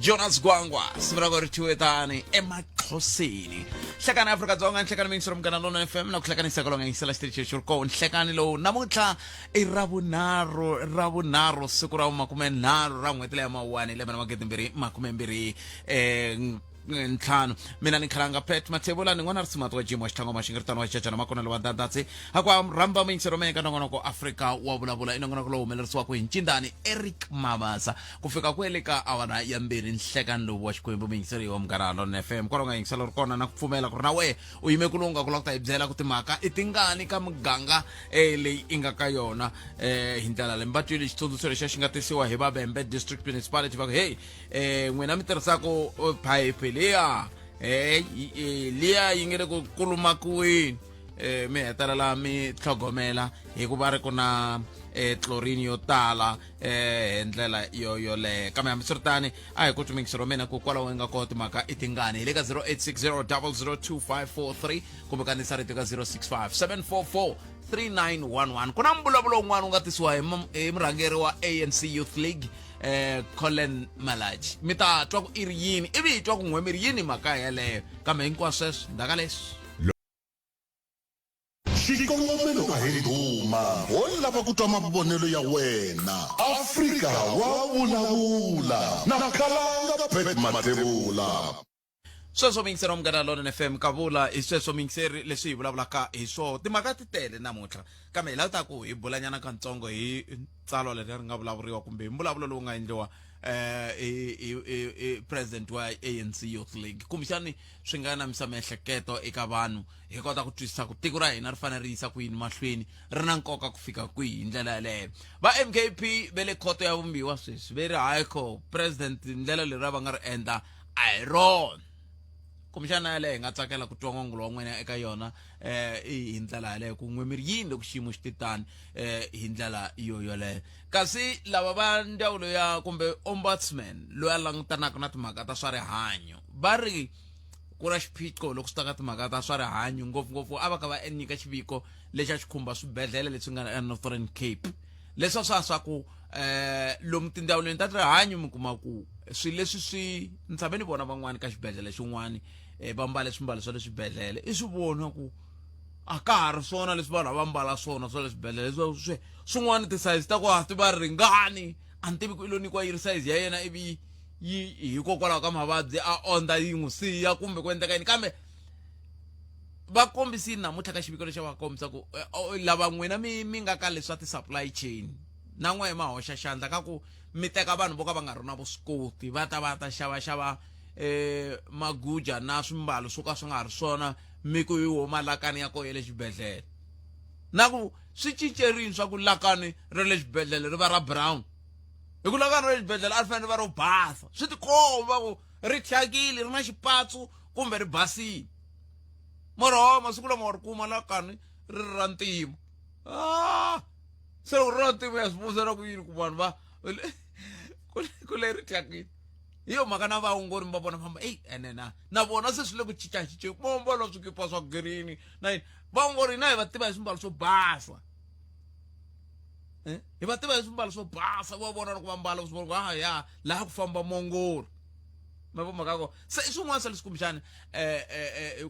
Jonas Gwangwa sivrakorichiwetani emaxhoseni hlekani Afrika-Dzonga nhlekani mingisiro mgana lona FM na ku hlekanisa kolonga yingisela xitichi xurko nhlekani lowu namuntlha i ravunharhu siku ra 30 ra n'hweti leya Mawuwani 2025 ntlhanu mina ni khalanga pet mathebula ni n'wana risimato wa jimo xithango maxingiritano wa xajana makona lowa ndandatsi hakwa ramba mingisiro meka nongonoko Afrika wa vulavula inongonoko lowu humelerisiwaka hi Ncindani Eric Mabasa ku fika kwele ka awara ya mbirhi nhlekani lowu wa xikwembu mingisiro wa mgaralo na FM kolonga yingiselo ri kona na ku pfumela ku ri na we u yime ku lunga ku lava ku ta hi byela ku timhaka i tingani ka muganga leyi i nga ka yona hi ndlela leyi mbatwile xitsundzuxo lexi xi nga tisiwa hi Vabembe District Municipality va ku hey n'wina mi tirhisako pipe liya liya yi nge le ku kulumakiweni mi hetelela mi tlhogomela hikuva ri ku na chlorine yo tala hi ndlela yoleyo kambe hambiswiritani a hi ku twimingisiro mina ku kwalaho hi nga koho timhaka i tingani hi le ka 0860002543 kumbe kanisa rito ka 0657443911 ku na mbulavulo wun'wana wu nga tisiwa hi murhangeri wa ANC Youth League Colin Malaji mi ta twa ku i ri yini ivi hi twa ku n'we mi ri yini mhaka yeleyo kambe hinkwaswo sweswo ndaka leswi xikongomelo a hi duma wo lava ku twa mavonelo ya wena Afrika wa vulavula na khalanga pet mathebula sweswo mingisero mgana lona FM kavula hi sweswo mingiseri leswi hi vulavulaka hi swo timhaka ti tele namuntlha kambe hi lava ta ku hi bulanyana kantsongo hi tsalwa leri ri nga vulavuriwa kumbe hi mbulavulo lowu nga endliwa president wa ANC Youth League kumbexani swi nga namisa miehleketo eka vanhu hi kota ku twisisa ku tiko ra hina ri fanele ri yisa ku yini mahlweni ri na nkoka ku fika kwihi hi ndlela yaleyo va MKP ve le khoto ya vumbiwa sweswi ve ri hayi president ndlela leri va nga ri endla a hi rona kumbexana yaleyo hi nga tsakela ku twa n'wangulo wa n'wina eka yona hi ndlela yaleyo ku n'we mi ri yini loko xiyimo xi titani hi ndlela yoleyo kasi lava va ndzawulo ya kumbe ombudsman loyi a langutanaka na timhaka ta swa rihanyo va ri ku na xiphiqo loko swi ta ka timhaka ta swa rihanyo ngopfungopfu a va ka va nyika xiviko lexi a xi khumba swibedhlele leswi nga na Northern Cape leswi swa ku lomu tindzawulweni ta rihanyo mi kuma ku swilo leswi swi ni tshame ni vona van'wani ka xibedhlele xin'wani va mbale swimbalo swa le swibedhlele i swi vona ku a ka ha ri swona leswi vanhu va mbala swona swa le swibedhlele swin'wana ti-size ta ku ti va ringani a ni tivi ku i lo nyikiwa yi ri size ya yena ivi hikokwalaho ka mavabyi a ondza yi n'wi siya kumbe ku endleka yini kambe va kombisini namuntlha ka xiviko lexi va kombisa ku lava n'wina mi nga ka leswa ti-supply chain na n'we ma hoxa xandla ka ku mi teka vanhu vo ka va nga ri na vuswikoti va ta xava maguja na swimbalo swo ka swi nga ha ri swona mi ku hi huma lakani ya koho ya le xibedhlele na ku swi cincerini swa ku lakani ra le xibedhlele ri va ra brown hi ku lakani ra le xibedhlele a ri fanele va ro basa swi tikomba ku ri thyakile ri na xipatsu kumbe ri basile moroho masiku lama wa ri kuma lakani ri ra ntima se loko ri ra ntima ya swivuvisela ku yini ku vanhu va ku le ri thyakile hi yo mhaka na vaongori mi va vona famba ene na vona se swi le ku cincacinceni mo mbala swikipa swa green na yini vaongori na hi va tiva hi swimbalo swo basa hi va tiva hi swimbalo swo basa va vona loko va mbala swimbalo ya laha ku famba mongori ma vo mhaka ko se i swin'wana swa leswi kumbexani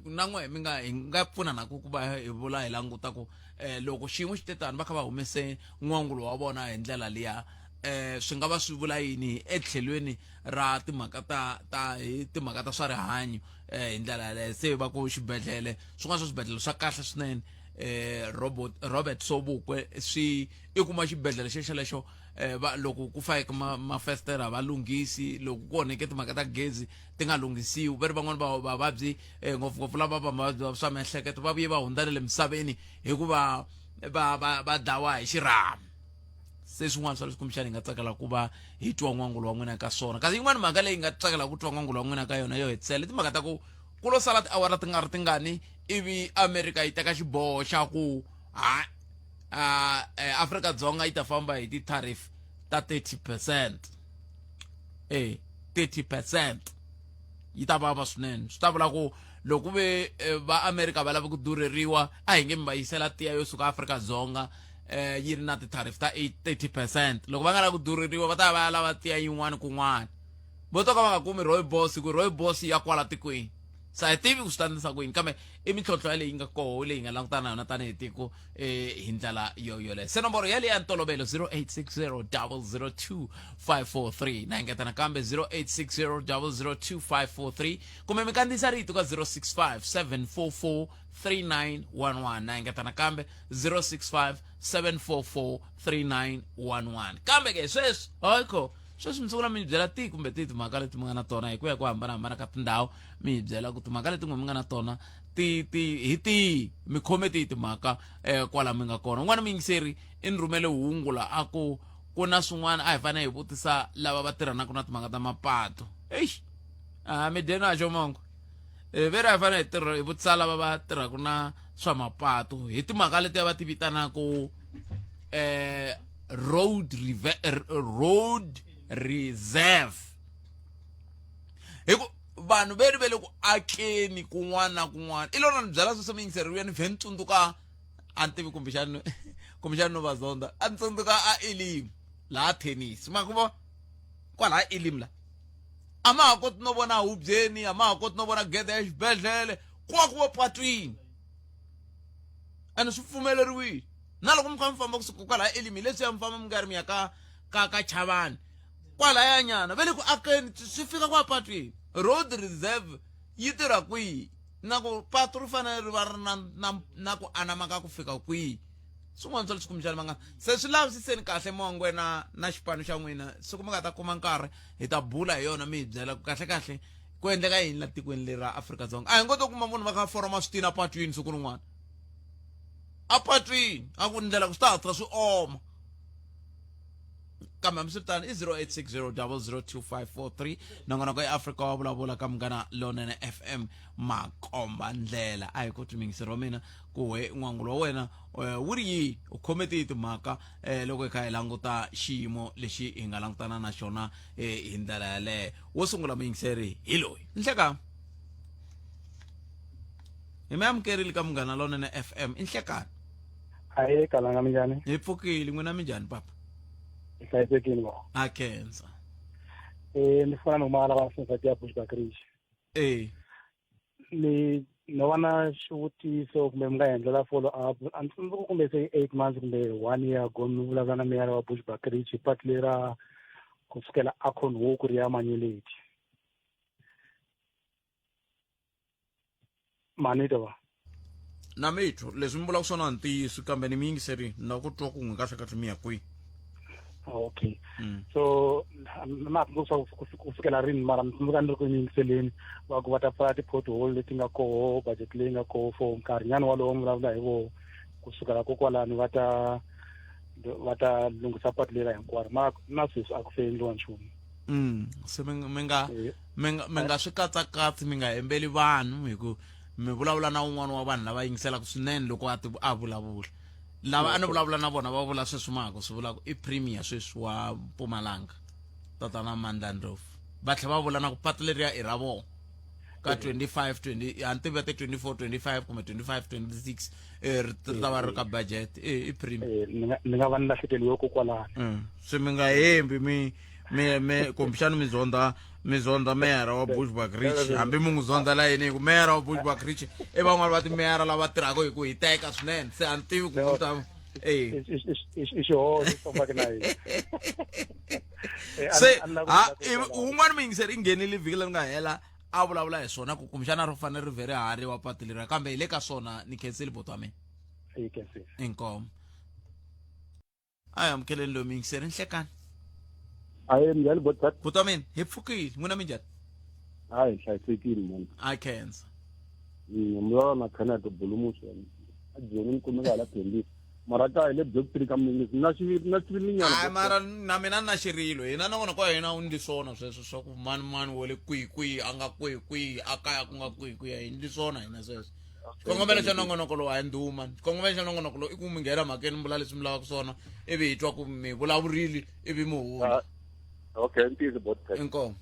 na n'we hi nga pfunana ku va hi vula hi languta ku loko xiyimo xi tetani va kha va humese n'wangulo wa vona hi ndlela liya swi nga va swi vula yini etlhelweni ra timhaka timhaka ta swa rihanyo hi ndlela yaleyo se va ku xibedhlele swin'wana swa swibedhlele swa kahle swinene Robert Sobukwe i kuma xibedhlele xexo loko ku fayeke mafestera va lunghisi loko ku onheke timhaka ta gezi ti nga lunghisiwi va ri van'wani vavabyi ngopfungopfu lava va mavabyi swa miehleketo va vuye va hundza le misaveni hikuva va dlawa hi xirhami se swin'wana swa leswi kumbexani hi nga tsakela ku va hi twa n'wangulo wa n'wina ka swona kasi yin'wana mhaka leyi hi nga tsakela ku twa n'wangulo wa n'wina ka yona yo hetisele timhaka ta ku lo sala tiawara ti nga ri tingani ivi America yi teka xiboho xa ku Afrika-Dzonga yi ta famba hi ti-tariff ta 30%. 30% yi ta vava swinene swi ta vula ku loko ve va America va lava ku durheriwa a hi nge mi va yisela tiya yo suka Afrika-Dzonga yi ri na ti-tariff ta 30%. Loko va nga lava ku durheriwa va ta va lava tiya yin'wana kun'wana vo to ka va nga kumi rooibos ku rooibos ya kwala tikweni sa hi tivi ku swi ta endlisa ku yini kambe i mintlhontlho ya leyi nga koho leyi nga langutana na yona tanihi tiko hi ndlela yoyoleyo se nomboro ya leyi ya ntolovelo 0860 na ingeta nakambe 0860 kumbe mi kandziyisa rito ka 065 744 3911 na ingeta nakambe 065 744 3911 kambe ke sweswi hoyko sweswi mi sungula mi byela ti kumbe ti timhaka leti mi nga na tona hi ku ya ku hambanahambana ka tindhawu mi byela ku timhaka leti mi nga na tona hi tihi mi khome tihi timhaka kwala mi nga kona un'wana miyingiseri i ni rhumele hungu la a ku na swin'wana a hi fanele hi vutisa lava va tirhanaka na timhaka ta mapatu mi dyeni a xomongo veri a hi fanele hi vutisa lava va tirhaka na swa mapatu hi timhaka leti va ti vitanaku road reserve hiku vanhu veri ve le ku akeni kun'wana na kun'wana i lona ni byela sweswo miyingiseriwa ni vhe ni tsundzuka a ni tivi kumbexani no va zonda a ni tsundzuka a Elim laha tennis ma ku vona kwalaha Elim la a ma ha koti no vona hubyeni a ma ha koti no vona gede ya xibedhlele ku va ku va patwini ene swi pfumeleriwile na loko mi kha mi famba kusuka kwalaha Elim leswi ya mi famba mi nga ri mi ya ka Chavani kwalaya nyana ve le ku akeni swi fika kwa patwini road reserve yi tirha kwihi na ku patu ri fanele ri va ri na ku anama ka ku fika kwihi swin'wana swa leswi kumbexani va nga se swi lavisiseni kahle mongwe na xipano xa n'wina siku mi nga ta kuma nkarhi hi ta bula hi yona mi hi byela ku kahle ku endleka yini la tikweni leri ra Afrika-Dzonga a hi ngo to kuma munhu va kha foroma switina apatwini siku rin'wana apatwini a ku ndlela ku swi ta hatla swi oma kambe hambiswiritano i 0860 nongonoko ya Afrika wa vulavula ka Munghana Lonene FM makomba ndlela a hi ku timingiseri wa mina ku we n'wangulo wa wena wu ri yihi u khome tihi timhaka loko hi kha hi languta xiyimo lexi hi nga langutana na xona hi ndlela yaleyo wo sungula muyingiseri hi loyi nhlekani hi mi amukerile ka Munghana Lonene FM i nhlekani hayi kalanga minjhani hi pfukile n'wina minjhani papa hlayisekile ba a khensa ni fana nomala va nsati ya Bushbuckridge ni no va na xivutiso kumbe mi nga endlela follow up a ni tsundzuka kumbe se 8 months kumbe 1 year ago mi vulavula na meyara wa Bushbuckridge patu lera kusukela Akhonhowu ku ri ya Manyeleti manito ba na mitho leswi mi vulaka swona ntiyiso kambe ni miyingiseri na ku twa ku n'wi kahle mi ya kwihi okay so na kufikela rini mara mtsundzuka ni ri ku yingiseleni va ku va ta pfala ti-pothole leti nga koho budget leyi nga koho for nkarhinyana walowo vulavula hi vo kusukela kokwalani va ta lunghisa patu lera hinkwaro na sweswi a ku se endliwa nchumu se mi nga swi katsakatsi mi nga hembeli vanhu hi ku mi vulavula na un'wana wa vanhu lava yingiselaka swinene loko a vulavula lava a ni vulavula na vona va vula sweswi mako swi vula ku i premier sweswi wa Mpumalanga tatana Mandla Ndlovu va tlhela va vula na ku patu leriya i ra vona ka 25 a ni tivi te 24 25 kumbe 25 26 ri ta va ri ka budget i premier ni nga va ni lahlekeliwe kokwalani se mi nga hembi mi kumbexani mi zonda meyara wa Bushbuckridge hambi mi n'wi zonda la yini hi ku meyara wa Bushbuckridge i van'wana va timeyara lava tirhaka hi ku hi teka swinene se a ni tivi ku ta i xihoxo fambaka na yini se un'wana miyingiseri i nghenile vhiki leri nga hela a vulavula hi swona ku kumbexana ri fanele ri vheri hari wa patu leriya kambe hi le ka swona ni khenseli boto wa mina inkomo a hi amukeleni loyi miyingiseri nhlekani hayi minjhani boto wa mina hi pfukile n'wina minjhani hayi hlayisekile mani a khensa mi va na Kenneth Bulumuso a joni ni kumeka la Pembisa mara ta hi le Block3 ka mingisi na xivilinyana mara na mina na xirilo hina na vona kwa hina u ndli swona sweswo swa ku mani wo le kwihi a nga kwihi a kaya ku nga kwihi hi ndli swona hina sweswo xikongomelo xa nongonoko lowu a hi ndhuma xikongomelo xa nongonoko lowu i ku mi nghena mhakeni mi vula leswi mi lavaka swona ivi hi twa ku mi vulavurile ivi mi huma okay ntiyiso botpet inkomo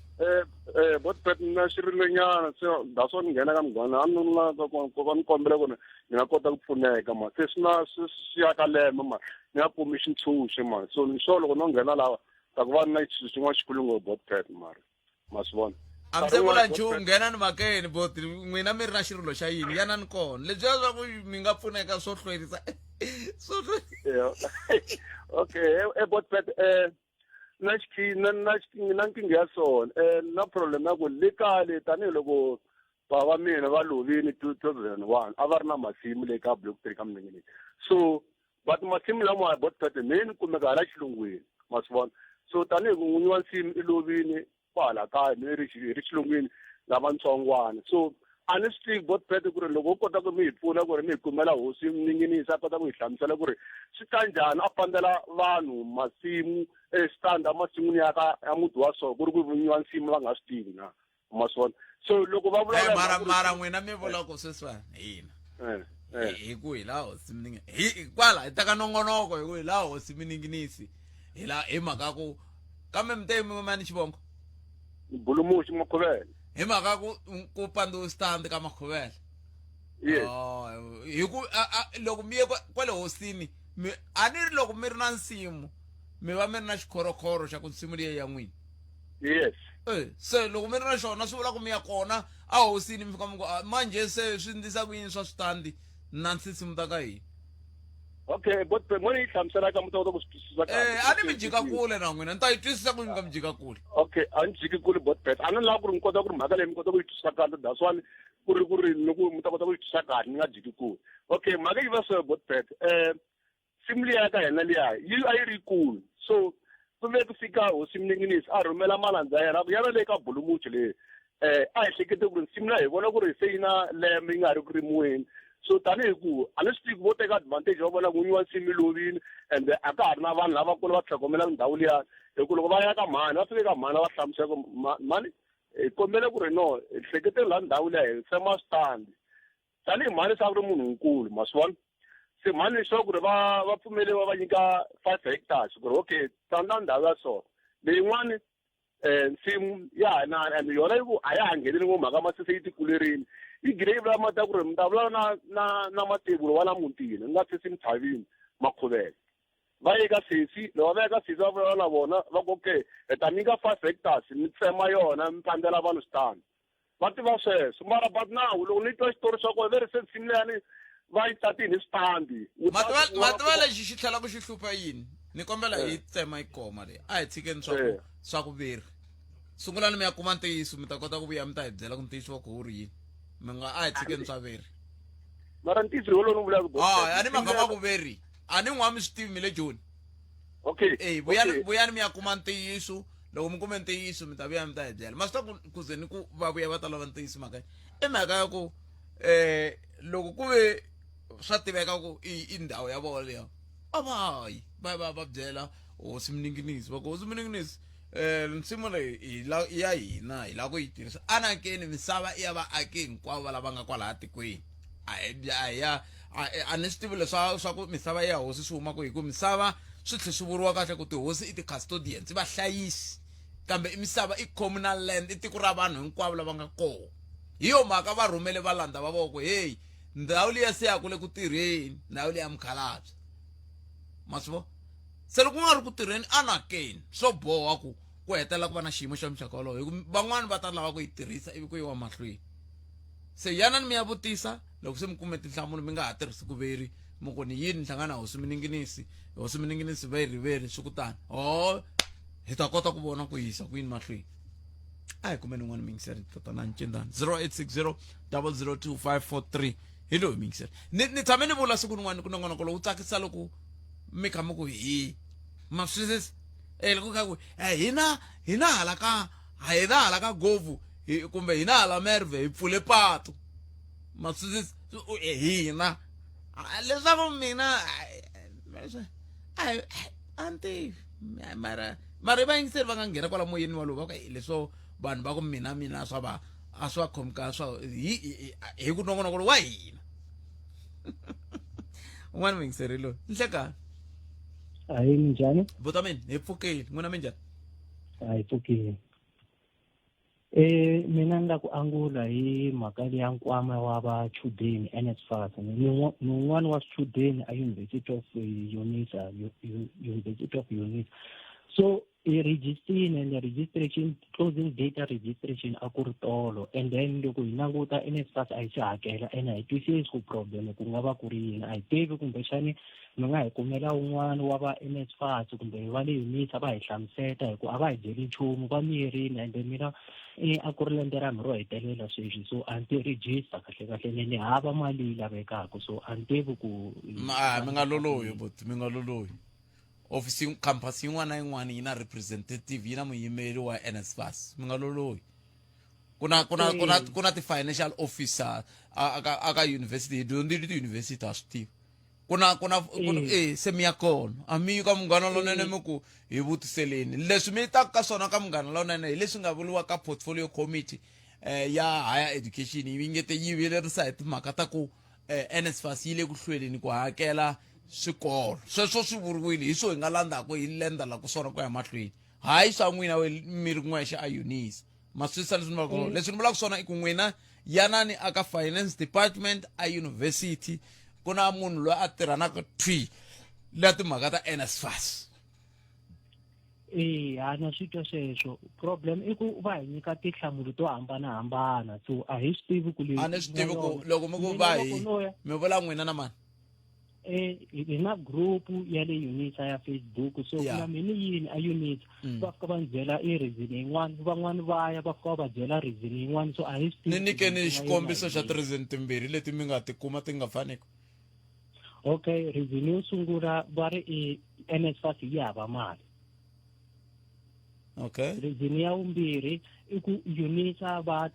botpet na xirilenyana so that's what nghena ka Munghana a ni la ku va ni kombela ku ni nga kota ku pfuneka ma se swi na swi ya ka lembe ma ni nga kumi xintshunxi ma so ni sure loko no nghena lawa ta ku va na xin'wana xikulu ngo botpet mara ma swi vona amsevula nchumu nghena ni makeni but n'wina mi ri na xirilo xa yini yana ni kona leswiya swa ku mi nga pfuneka swo hlwerisa okay botpet na nkingha ya swona na problem ya ku le kale tanihiloko bava mina va lovile 2001 a va ri na masimu le ka block 3 ka Mninginis so but masimu lama botpet meni kumeka hala xilungwini ma swi vona so tanihi ku n'winyi wa nsimu i lovile kwala kaya mi ri xilungwini lavatsongwana so a ni swi tivi botpet ku ri loko u kota ku mi hi pfuna ku ri mi hi kumela hosi Mninginisi a kota ku hi hlamusela ku ri swi ta njhani a pandela vanhu masimu estanda masin'wini ya muti wa so ku ri ku vinyi wa nsimu va nga swi tivi na ma swi vona so loko va mara n'wina mi vula ku sweswiwani hina hi ku hi laha hosi Mninginisi kwala hi teka nongonoko hi ku hi laha hosi Mninginisi hi mhaka ku kambe mi te mi mani xivongo Bulumuxi Makhuvele hi mhaka ku pandiwa stand ka Makhuvele yes hi ku loko mi ye kwale hosini a ni ri loko mi ri na nsimu mi va mi ri na xikhorokhoro xa ku nsimu liya ya n'wina yes se loko mi ri na xona swi vula ku mi ya kona a hosini mi fika mi ku manje se swi ndlisa ku yini swa switandi na nsimu ta ka hina okay but mo ni hlamusela ka mi ta kota ku swi twisisa a ni mi jika kule na n'wina ni ta yi twisisa ku mi nga mi jika kule okay a ni jiki kule botpet a ni lava ku ri mi kota ku ri mhaka leyi mi kota ku yi twisisa kahle that's why ku ri loko mi ta kota ku yi twisisa kahle ni nga jiki kule okay mhaka yi va so botpet simu liya ka hina liya a yi ri kulu so ku ve ku fika hosi Mninginisi a rhumela malandza ya yena ya le ka Bulumuchi leyi a hi hlekete ku ri nsimu liya hi vona ku ri se yi na lembe yi nga ri ku rimiweni so tanihi ku a ni swi tivi vo teka advantage va vona n'winyi wa nsimu lovile ende a ka ha ri na vanhu lavakulu va tlhogomela ndhawu liya hi ku loko va ya ka mhani va fike ka mhani va hlamusela ku mhani hi kombele ku ri no hi hlekete laha ndhawu liya hi tsema switandi tanihi mhani se a ku ri munhu nkulu ma swi vona se mhani leswaku ku ri va pfumeliwa va nyika 5 hectares ku ri okay tsanda ndhawu ya so leyin'wani nsimu ya hina and yona yi ku a ya ha ngheneli ngo mhaka masese yi tikulerini yi gire yi vulavula ta ku ri mi ta vulavula na matebulu wa la mutini ni nga sesi Mthavini Makhuvele va ye ka sesi loko va ya ka sesi va vulavula na vona va ku okay hi ta nyika 5 hectares mi tsema yona mi pandzela vanhu switandi va tiva sweswo mara but now loko ni twa xitori xa kona ve ri se nsimu leyani va yi tatini hi switandi mativa lexi xi tlhela ku xi hlupha yini ni kombela hi tsema yi koma leyi a hi tshikeni swa ku veri sungulani mi ya kuma ntiyiso mi ta kota ku vuya mi ta hi byela ku ntiyiso wa ku wu ri yini mi nga a hi tshikeni swa veri mara ntiyiso hi wolowo ni vulaka a ni mhaka va ku veri a ni n'wa mi swi tivi mi le joni okay vuyani mi ya kuma ntiyiso loko mi kume ntiyiso mi ta vuya mi ta hi byela ma swi ta ku ze ni ku va vuya va ta lava ntiyiso mhaka i mhaka ya ku loko ku ve swa tiveka ku i ndhawu ya vona leya a vayi va byela hosi Mninginisi va ku hosi Mninginisi nsimu leyi ya hina hi lava ku yi tirhisa anakeni misava i ya vaaki hinkwavo va lava nga kwalaha tikweni a ni swi tivi leswa ku misava ya hosi swi huma ku hi ku misava swi tlhe swi vuriwa kahle ku tihosi i ti-custodians vahlayisi kambe i misava i communal land i tiko ra vanhu hinkwavo lava nga kona hi yo mhaka va rhumele valanda va voko heyi ndhawu liya se ya ku le ku tirheni ndhawu liya mukhalabye ma swi vo se loko ku nga ri ku tirheni anakeni swo boha ku hetelela ku va na xiyimo xa muxaka wolowo hi ku van'wani va ta lava ku yi tirhisa ivi ku yiwa mahlweni se yanani mi ya vutisa loko se mi kume tinhlamulo mi nga ha tirhisi ku veri mi ku ni yini ni hlangana hosi Mninginisi va yi riveri swi kutani hi ta kota ku vona ku yisa ku yini mahlweni a hi kumeni n'wana mingiseri tatana ncindani 0860 002 543 hi loyi mingiseri ni tshame ni vula siku rin'wana ku nongonoko lowu tsakisa loko mi kha mi ku hi ma swisisi loko ka ku hina hala ka govu kumbe hina hala Merwe hi pfule patu ma swisisi hina leswaku mina anti mara va yingiseri va nga nghena kwala moyeni walowu va ku leswo vanhu va ku mina a swa khomi ka swa hi ku nongonoko wa hina un'wana mingiseri loyi nhlekani hayi minjhani vutamini hi pfukile n'wina minjhani hayi pfukile mina ni la ku angula hi mhaka leya nkwama wa vachudeni NSFAS ni un'wana wa swichudeni a University of Unisa So i-registering and the registration, closing data registration a ku ri tolo, and then loko hi languta NSFAS a yi si hakela and a hi twisisi ku problem ku nga va ku ri yini, a hi tivi kumbexani mi nga hi kumela wun'wana wa va NSFAS kumbe va le UNISA va hi hlamuseta hi ku a va hi byeli nchumu va miyerini, and then mina a ku ri lembe ra mi ro hetelela sweswi, so a ni ti register kahle ni hava mali yi lavekaka, so a ni tivi ku mi nga lolohi but mi nga lolohi. Office campus yin'wana na yin'wana yi na representative, yi na muyimeri wa NSFAS, mi nga lolohi. Kuna ti-financial officer aka university hi dyondzile ti-university a swi tivi. Kuna se mi ya kona a mi yi ka Munghana Lonene mi ku hi vutiseleni leswi mi taka ka swona ka Munghana Lonene hi leswi nga vuriwa ka portfolio committee ya higher education, yi ngete yi vilerisa hi timhaka ta ku NSFAS yi le ku hlweleni ku hakela swikolo. Sweswo swi vuriwile hi swo hi nga landzaka hi lendela ku swona ku ya mahlweni, hayi swa n'wina mi ri n'wexe a UNISA. Maswisa leswi ni vulaka swona i ku n'wina yanani aka finance department a university ku na munhu loyi a tirhanaka la timhaka ta NSFAS. A na swi twa sweswo, problem i ku va hi nyika tinhlamulo to hambanahambana, so a hi swi tivi ku a ni swi tivi ku loko mi ku va hi mi vula n'wina na mani. Hi na group ya le UNISA ya Facebook, so kuna mini yini a UNISA va fika va ni byela i reason yin'wana, van'wani va ya va fika va byela reason yin'wana, so a hi swi tivi. Ni nyikeni xikombiso xa ti-reason timbirhi leti mi nga tikuma ti nga faniki. Okay, reason yo sungula va ri NSFAS yi hava mali. Okay. Reason ya vumbirhi i ku UNISA va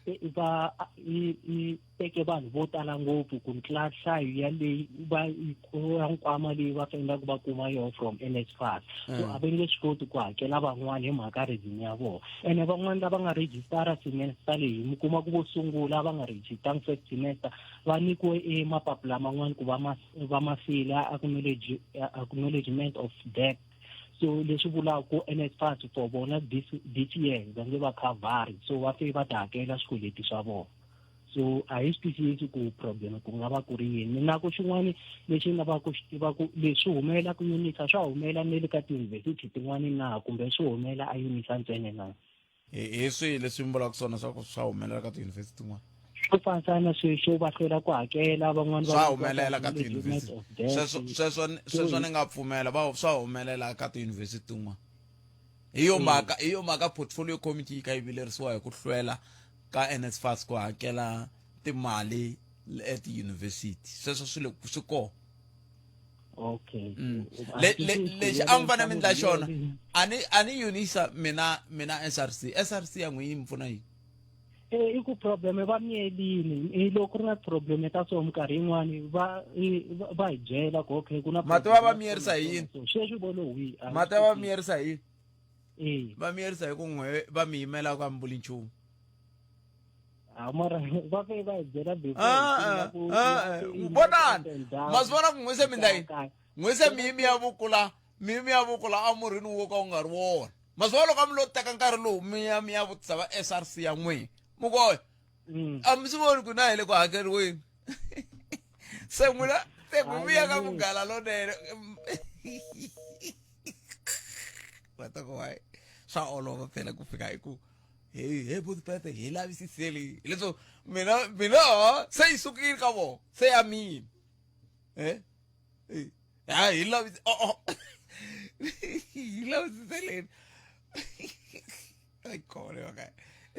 teke vanhu vo tala ngopfu ku tlula nhlayo ya leyi va nkwama leyi va faneleke va kuma yona from NSFAS, so a va nge swi koti ku hakela van'wani hi mhaka reason ya vona. Ene van'wani lava nga rejistara semester leyi mi kuma ku vo sungula va nga registangi first semester va nyikiwe mapapila man'wani ku va mafila acknowledgement of debt. So leswi vulaka ku NSFAS for vona this year va nge va khavari, so va fe va ta hakela swikweleti swa vona. So a hi swi twisisi ku problem ku nga va ku ri yini. Na ku xin'wana lexi nga va ku xi tiva ku leswi humelela ku UNISA swa humelela na le ka tiyunivhesiti tin'wana na kumbe swi humelela a UNISA ntsena na. Hi swihi leswi mi vulaka swona swa ku swa humelela ka tiyunivhesiti tin'wana? Swo fanisana sweswo va hlwela ku hakela van'wani swa humelela ka tiyunivhesiti sweswo ni nga pfumela swa humelela ka tiyunivhesiti tin'wana. Hi yo mhaka portfolio committee yi kayivilerisiwa hi ku hlwela ka NSFAS ku hakela timali etiyunivhesiti, sweswo swi kona. Okay. Lexi a mi fane mi endla xona a ni UNISA mina SRC ya n'wi yi mi pfuna yini? I ku problem va miyelini loko ri na problem ta so minkarhi yin'wani va hi byela ku okay ku na mati va miyerisa hi yini? Sweswi vo lo wi mati va miyerisa hi yini? Va miyerisa hi ku n'we va mi yimela ku ambuli nchumu. Mara va fe va hi byela vonani ma swi vona ku n'we se mi ndla yini? N'we se miyimi ya vukula a murhini wo ka u nga ri wona. Ma swi vona loko a mi lo teka nkarhi lowu mi ya vutisa va SRC ya n'wina mukoya a mi swi voni ku na hi le ku hakeriweni. Se n'wina mi ya ka Munghana Lonene watakowaye swa olova phela ku fika hi ku he Buddha hi lavisiseli leswo mina se yi sukile ka vona se ya mina hi lavisi hi lavisiseleni ay kole okay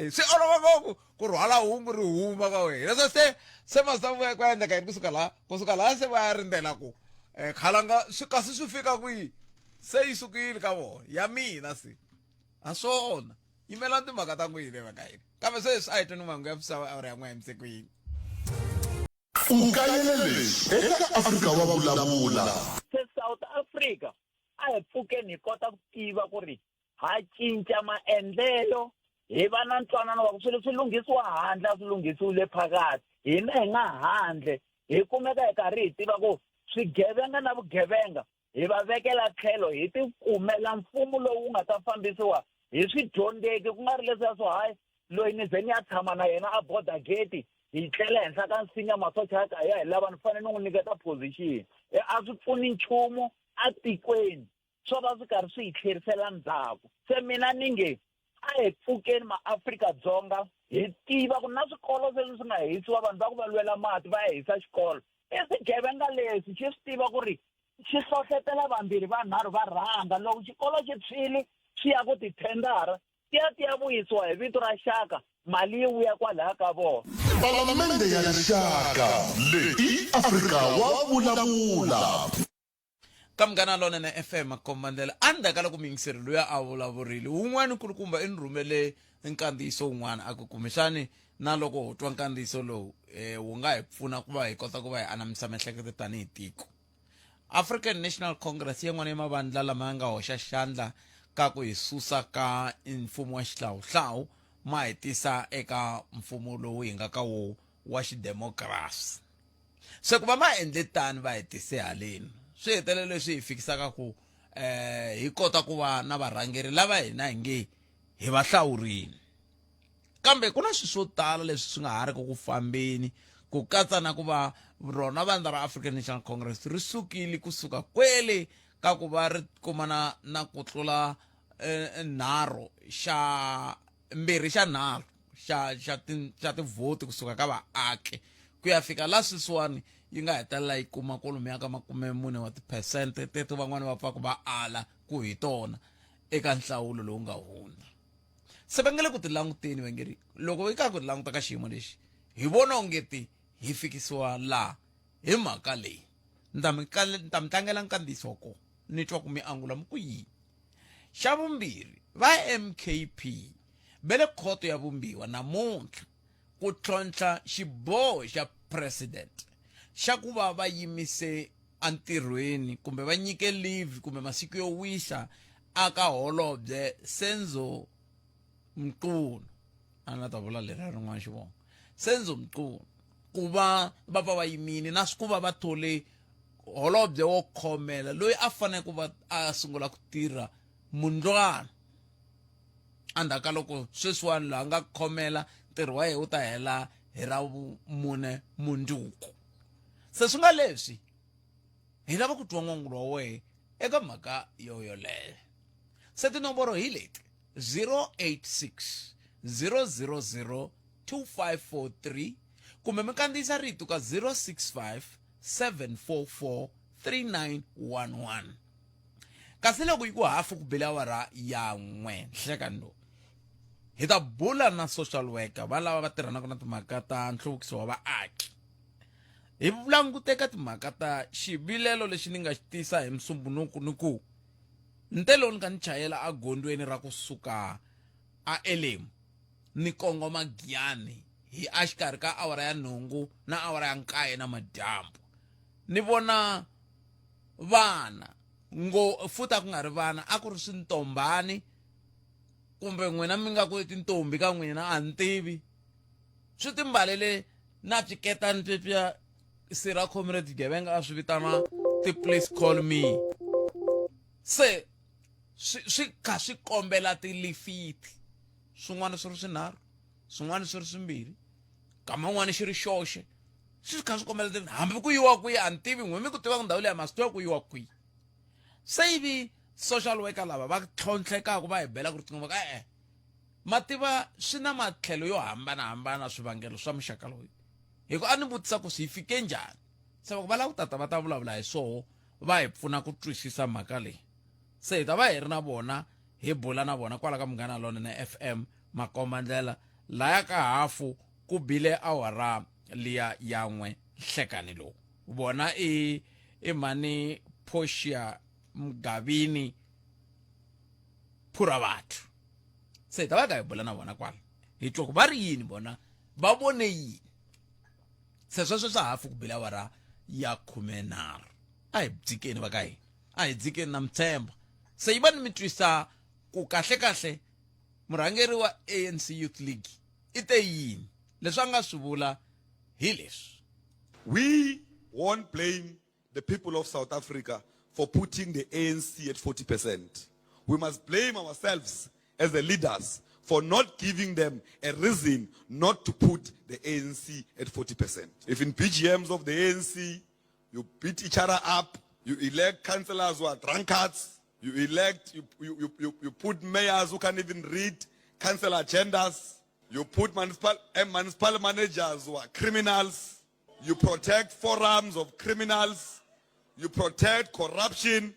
se olova ku rhwala hungu ri huma ka wena leswo se masavu ku endleka yini kusuka la se va ya rindzela ku khalanga kasi swi fika kwihi se yi sukile ka vona ya mina se a swona yimela timhaka ta n'wina vaka yini kambe sweswi a hi tweni mangu ya misava a ri ya n'we emisikwini. Ukayelelesi eka Afrika wa vulavula. Se South Africa a hi pfukeni hi kota ku tiva ku ri ha cinca maendlelo hi va na ntwanano wa ku swilo swi lunghisiwa handle a swi lunghisiwile phakathi hina hi nga handle hi kumeka hi karhi hi tiva ku swigevenga na vugevenga hi va vekela tlhelo hi ti kumela mfumo lowu nga ta fambisiwa hi swidyondzeki ku nga ri leswiya swo hayi loyi ni ze ni ya tshama na yena a border gate hi tlela henhla ka nsinya masocha ya ka hi lava ni fanele ni n'wi nyiketa position a swi pfuni nchumu a tikweni swo va swi karhi swi hi tlherisela ndzhaku se mina ni nge a hi pfukeni maAfrika-Dzonga hi tiva ku na swikolo leswi swi nga hisiwa vanhu va ku va lwela mati va ya hisa xikolo i swigevenga leswi xi swi tiva ku ri xi hlohlotela vambirhi vanharhu va rhanga loko xikolo xi tshwile xi ya ku tithendara ti ya vuyisiwa hi vito ra xaka mali yi vuya kwalaya ka vona palamende ya rixaka leyi Afrika wa vulavula ka Munghana Lonene FM makombandlela andaka loko mingiseri loyi a vulavurile wun'wana kulukumba i ni rhumele nkandziyiso wun'wana a ku kumexani na loko ho twa nkandziyiso lowu wu nga hi pfuna ku va hi kota ku va hi anamisa miehleketo tanihi tiko. African National Congress yin'wana ya mavandla lama ya nga hoxa xandla ka ku hi susa ka mfumo wa xihlawuhlawu ma hi tisa eka mfumo lowu hi nga ka wo wa xidemokirasi. Se ku va ma endle tani va hi tise haleni swi hetelele leswi hi fikisaka ku hi kota ku va na varhangeri lava hina hi nge hi va hlawurini. Kambe ku na swilo swo tala leswi swi nga ha ri ku fambeni ku katsa na ku va rona vandla ra African National Congress ri sukile kusuka kwele ka ku va ri kumana na ku tlula nharhu mbirhi xa nharhu xa tivhoti kusuka ka vaaki ku ya fika la sweswiwani yi nga hetelela yi kuma kwalomuya ka 40 wa tiphesente teti van'wani va pfa ku va ala ku hi tona eka nhlawulo lowu nga hundza. Se va ngele ku ti languteni vangeri loko hi ka ku ti languta ka xiyimo lexi hi vona ongeti hi fikisiwa laha hi mhaka leyi ni ta mi tlangela nkandziyiso ko ni twa ku mi angula mi ku yini. Xa vumbirhi va MKP bele khoto ya vumbiwa namuntlha ku tlhontlha xiboho xa president xa ku va va yimise antirhweni kumbe va nyike leave kumbe masiku yo wisa aka holobye Senzo Mqunu ana ta vula leri rin'wana xivongo Senzo Mqunu ku va va yimini na swi ku va thole holobye wo khomela loyi a fanele ku va a sungula ku tirha Mundlwana andaka loko sweswiwani laha nga khomela ntirho wa yena wu ta hela hi ra 4 Mundzuku. Se swi nga leswi hi lava ku twa n'wangulo wa wena eka mhaka yoleyo. Se tinomboro hi leti 086 000 2543 kumbe mi kandziyisa rito ka 065 744 3911. Kasi loko yi ku hafu ku bela awara ya 1 nhlekani lowu hi ta bula na social worker va lava va tirhanaka na timhaka ta nhluvukiso wa vaaki. Hi langute ka timhaka ta xivilelo lexi ni nga xi tisa hi Musumbunuku ni ku ntelo ni nga ni chayela a gondweni ra kusuka a Elemu ni kongoma Giyani hi a xikarhi ka awara ya 8 na awara ya 9 na madyambu. Ni vona vana futa ku nga ri vana a ku ri swintombani kumbe n'wina mi nga ku tintombi ka n'wina a ni tivi swi timbalele na swiketani sweswiya Sira Comrade Gevenga a swi vitana ti-please call me. Se swi kha swi kombela tilifiti swin'wana swi ri swinharhu swin'wana swi ri swimbirhi kama n'wana xi ri xoxe swi kha swi kombela hambi ku yiwa kwihi a ni tivi n'we mi ku tiva ku ndhawu leyi ma swi tiva ku yiwa kwihi. Se ivi social worker lava va tlhontlhekaka va hi bela ku riqingho va ka mativa swi na matlhelo yo hambanahambana swivangelo swa muxaka loyi hi ku a ni vutisa ku swi fike njhani. Se va lava ku tata va ta vulavula hi swoho va hi pfuna ku twisisa mhaka leyi. Se hi ta va hi ri na vona hi bula na vona kwala ka Munghana Lonene FM makombandlela laya ka hafu ku bile awara liya ya 1 nhlekani lowu. Vona i mani Portia Mgavini Phuravathu. Se hi ta va ka hi bula na vona kwala hi twa ku va ri yini bona va vone yini. Se sweswo swa hafu ku bile awara ya 13. A hi dzikeni va ka hina a hi dzikeni na Mthemba. Se yi va ni mi twisa ku kahle murhangeri wa ANC Youth League i te yini leswi a nga swi vula hi leswi. We won't blame the people of South Africa for putting the ANC at 40%. We must blame ourselves as the leaders for not giving them a reason not to put the ANC at 40%. If in PGMs of the ANC, you beat each other up, you elect councillors who are drunkards, You elect, you put mayors who can't even read council agendas. You put municipal managers who are criminals. You protect forums of criminals. You protect corruption.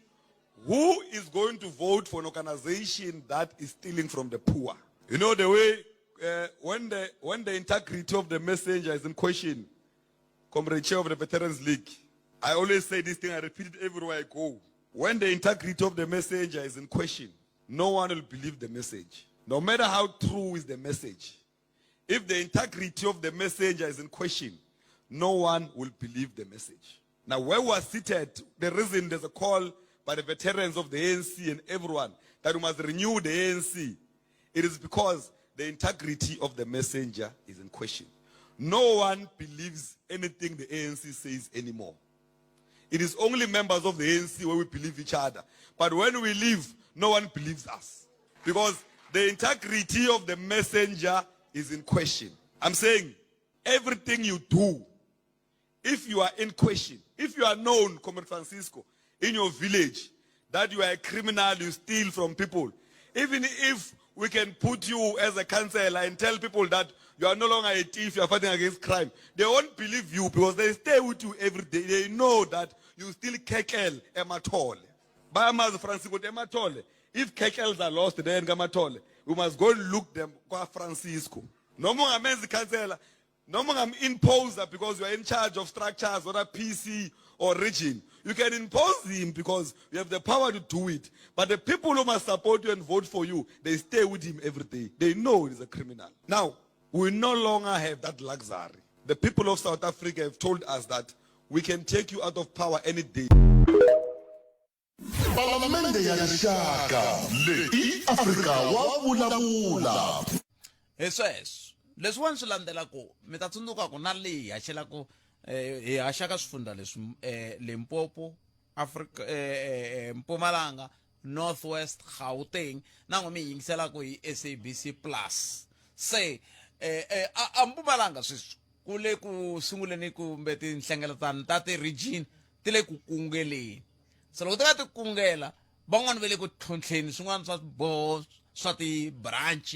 Who is going to vote for an organization that is stealing from the poor? You know the way when the integrity of the messenger is in question, Comrade Chair of the Veterans League, I always say this thing, I repeat it everywhere I go. When the integrity of the messenger is in question, no one will believe the message. No matter how true is the message. If the integrity of the messenger is in question, no one will believe the message. Now, where we are seated, the reason there's a call by the veterans of the ANC and everyone that we must renew the ANC, it is because the integrity of the messenger is in question. No one believes anything the ANC says anymore. It is only members of the ANC where we believe each other. But when we leave, no one believes us. Because the integrity of the messenger is in question. I'm saying, everything you do, if you are in question, if you are known, Comrade Francisco, in your village, that you are a criminal, you steal from people, even if we can put you as a councillor and tell people that you are no longer a thief, you are fighting against crime, they won't believe you because they stay with you every day. They know that you still kekel ematole. Bayamazi Francisco ematole. If kekels are lost there in Gamatole, we must go and look them kwa Francisco. No more amazing councillor. No more imposer because you are in charge of structures, whether PC or region. You can impose him because you have the power to do it. But the people who must support you and vote for you, they stay with him every day. They know he's a criminal. Now, we no longer have that luxury. The people of South Africa have told us that we can take you out of power any day. Palamende ya rixaka leyi Afrika wa vulavula. Eso. Leswiwani swi landzelaka mi ta tsundzuka ku na leyi haxelaka hi haxaka swifundza leswi Limpopo, Afrika, Mpumalanga, Northwest, Gauteng na n'wi mi yingiselaka hi SABC Plus. Se a Mpumalanga sweswi ku le ku sunguleni kumbe tinhlengeletano ta ti-region ti le ku kungeleni. Se loko ti nga ti kungela van'wani va le ku tlhontlheni swin'wana swa swiboho swa ti-branch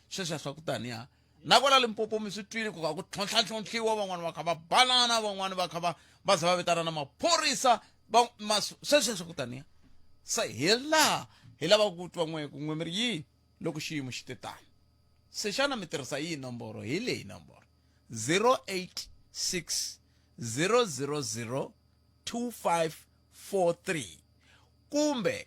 sweswiya swa ku taniya na kwala Limpopo mi swi twile ku ka ku tlhontlhatlhontlhiwa van'wani va kha va banana van'wani va kha va za va vitana na maphorisa sweswiya swa ku taniya. Se hi laha hi lava ku twa n'we mi ri yini loko xiyimo xi te tani. Se xana mi tirhisa yihi nomboro hi leyi nomboro 086 000 2543 kumbe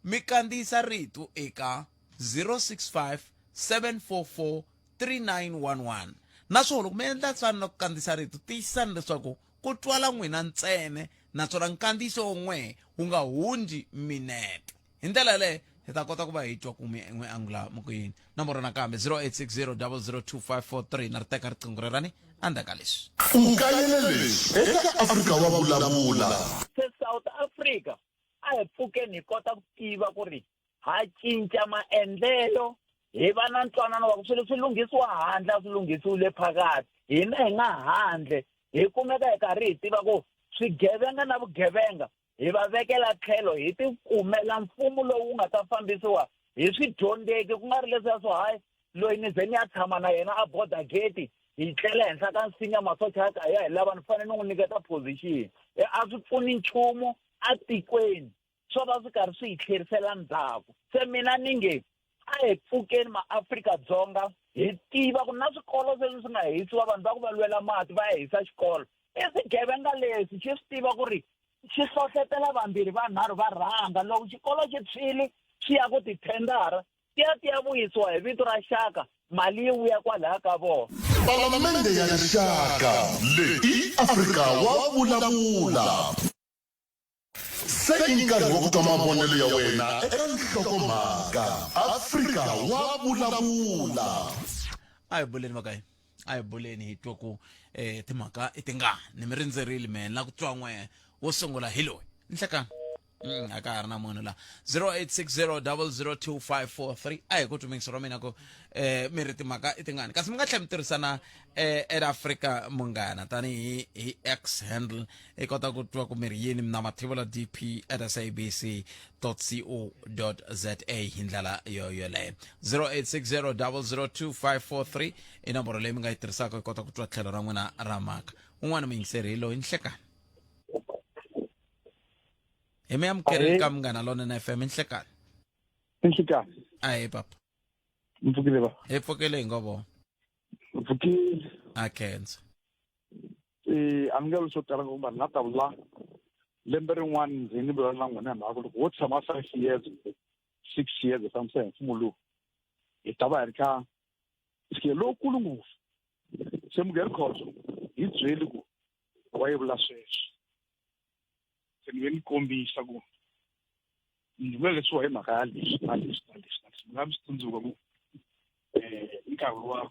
mi kandziyisa rito eka 065 744 3911. Naswona loko mi endla tsana na ku kandziyisa rito tiyisisani leswaku ku twala n'wina ntsene naswona nkandziyiso wun'we wu nga hundzi minete. Hi ndlela leyo hi ta kota ku va hi twa ku mi n'wi angula mokoyini. Nomboro nakambe 0860 002543 na ri teka riqingho rerani andaka leswi. Ukayelele eka Afrika wa vulavula. Se South Africa a hi pfukeni hi kota ku tiva ku ri ha cinca maendlelo hi va na ntwanano wa ku swilo swi lunghisiwa handle swi lunghisiwile phakathi hina hi nga handle hi kumeka hi karhi hi tiva ku swigevenga na vugevenga hi va vekela tlhelo hi ti kumela mfumo lowu nga ta fambisiwa hi swidyondzeki ku nga ri leswiya swo hayi loyi ni ze ni ya tshama na yena a border gate hi tlela henhla ka nsinya masocha ya ka hi lava ni fanele ni n'wi nyiketa position a swi pfuni nchumu a tikweni swo va swi karhi swi hi tlherisela ndzhaku. Se mina ni nge a hi pfukeni maAfrika-Dzonga hi tiva ku na swikolo leswi swi nga hisiwa vanhu va ku va lwela mati va ya hisa xikolo swigevenga leswi xi swi tiva ku ri xi hlohlotela vambirhi vanharhu va rhanga loko xikolo xi tshwile xi ya ku tithendara ti ya vuyisiwa hi vito ra xaka mali yi vuya kwalaya ka vona. Palamende ya rixaka leyi Afrika wa vulavula. Se i nkarhi wa ku twa mavonelo ya wena eka nhlokomhaka Afrika wa vulavula. A hi buleni vakayi a hi buleni hi twa ku timhaka i tingani ni mi rindzerile mena la ku twa n'we wo sungula hi loyi nhlekani. aka ha ri na munhu la 0860002543 a hi ku tumekisa ro mina ko mi ri timhaka i tingani kasi mi nga tlhela mi tirhisana ed Africa munghana tanihi hi X handle i kota ku twa ku mi ri yini na Mathibula DP at sabc.co.za hi ndlela yoleyo 0860002543 i nomboro leyi mi nga yi tirhisaka i kota ku twa tlhelo ra n'wina ra mhaka un'wana muyingiseri hi loyi nhlekani hi mi amukeri ka Munghana Lonene FM nhlekani Nhlekani. ayi papa Mfukile ba. hi pfukile hi ngovo Mfukile. a khensa Amngelo swo tala ngomba na tabula. Lembe rin'wana ndzi ni vona n'wana mhaka loko wo tshama 5 years 6 years something mfumulo. I tava hi ka iske lokulu ngopfu. Se mugeri khoso hi byeli ku wa yevula sweswi. Se ni kombisa ku ni vele leswi hi mhaka ya leswi na leswi nga mi tsundzuka ku nkarhi wa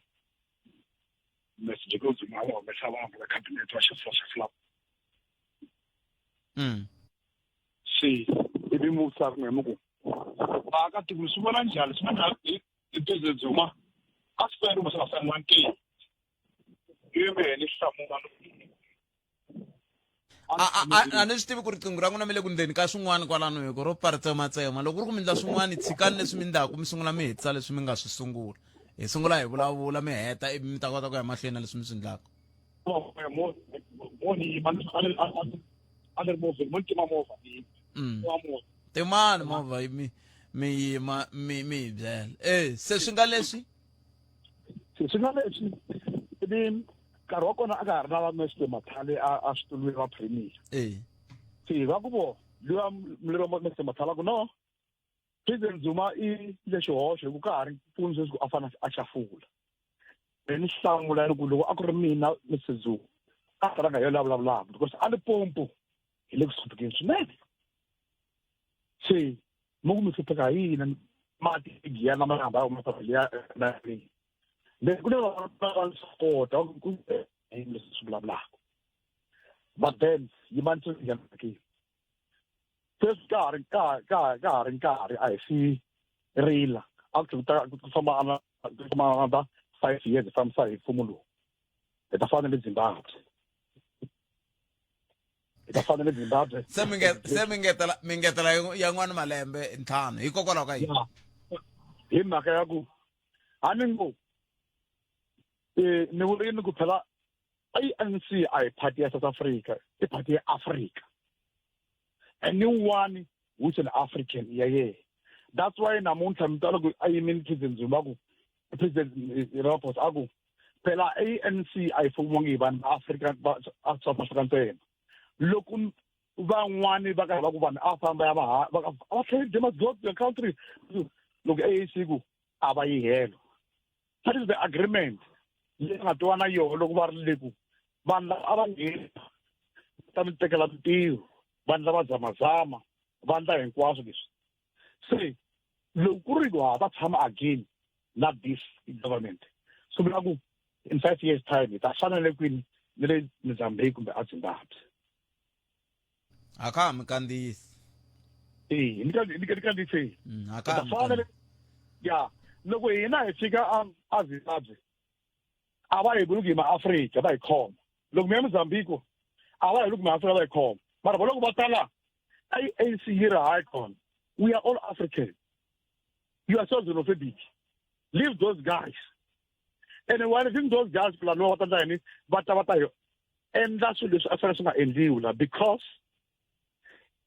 message goes to my wife, I want the cabinet to show flop. See, if you move up, Memugo. I got to do one and jealous. It is a Zuma. I spent almost 1K. You may any someone. a ni swi tivi ku ri qingho ra n'wina mi le ku ndzeni ka swin'wana kwalano hi ku ro paritsematsema loko ku ri ku mi endla swin'wana tshikani leswi mi ndlaku mi sungula mi hetisa leswi mi nga swi sungula hi sungula hi vulavula mi heta ivi mi ta kota ku ya mahlweni na leswi mi swi ndlaku timani movha mi yima mi hi byela se swi nga leswi swi nga leswi ivi nkarhi wa kona a ka ha ri na va Mr Mathale a switulwini va premier se va ku vo liwa mlero Mr Mathale ku no President Zuma i le xihoxo hi ku ka ha ri mpfuni sweswi ku a fana a xafula ni hlamula ni ku loko a ku ri mina Mr Zuma a talanga hi yo lavulavulaka because a Limpopo hi le ku hluphekeni swinene se mo ku mi hlupheka hi yini mati giya na marhamba ya humesa liya na ri le ku le va support ku hi leswi swi vulavulaka but then yi manitse njhani first ka ha ri nkarhi a hi swi rila a ku famba another 5 years hi fambisa hi mfumo lowu hi ta fana le Zimbabwe se mi ngetela ya n'wana malembe ntlhanu hikokwalaho ka yini hi mhaka ya ku a ni ngo ni vurini ku phela ANC a hi party ya South Africa i party ya Africa anyone who's an African that's why namuntlha mi tala ku a yimini President Zuma ku President Ramaphosa a ku phela ANC a yi fumiwangi hi vanhu va Afrika va South Africa ntsena loko van'wani va karhi va ku vanhu a famba ya va they must go to the country loko ANC ku a va yi helo that is the agreement leyi nga twana yona loko va ri le ku vanhu lava a va ngheni ta mi tekela mintirho vanhu lava zamazama vandla hinkwaswo leswi se loko ku ri ku va tshama again not this government so mina ku in 5 years time ta fanele kwini ni le Mozambique kumbe a Zimbabwe aka mi kandziyisi ni kandziyise aka fanele ya loko hina hi fika a Zimbabwe a va hi vuli ku hi ma-Afrika va hi khoma loko mi ya Mozambique a va hi vuli ku ma-Afrika va hi khoma mara loko va tala ANC yi ri hayi kona we are all African you are so xenophobic leave those guys and while I think those guys plan no va ta yini va ta yo endla swilo leswi a fanele swi nga endliwi la because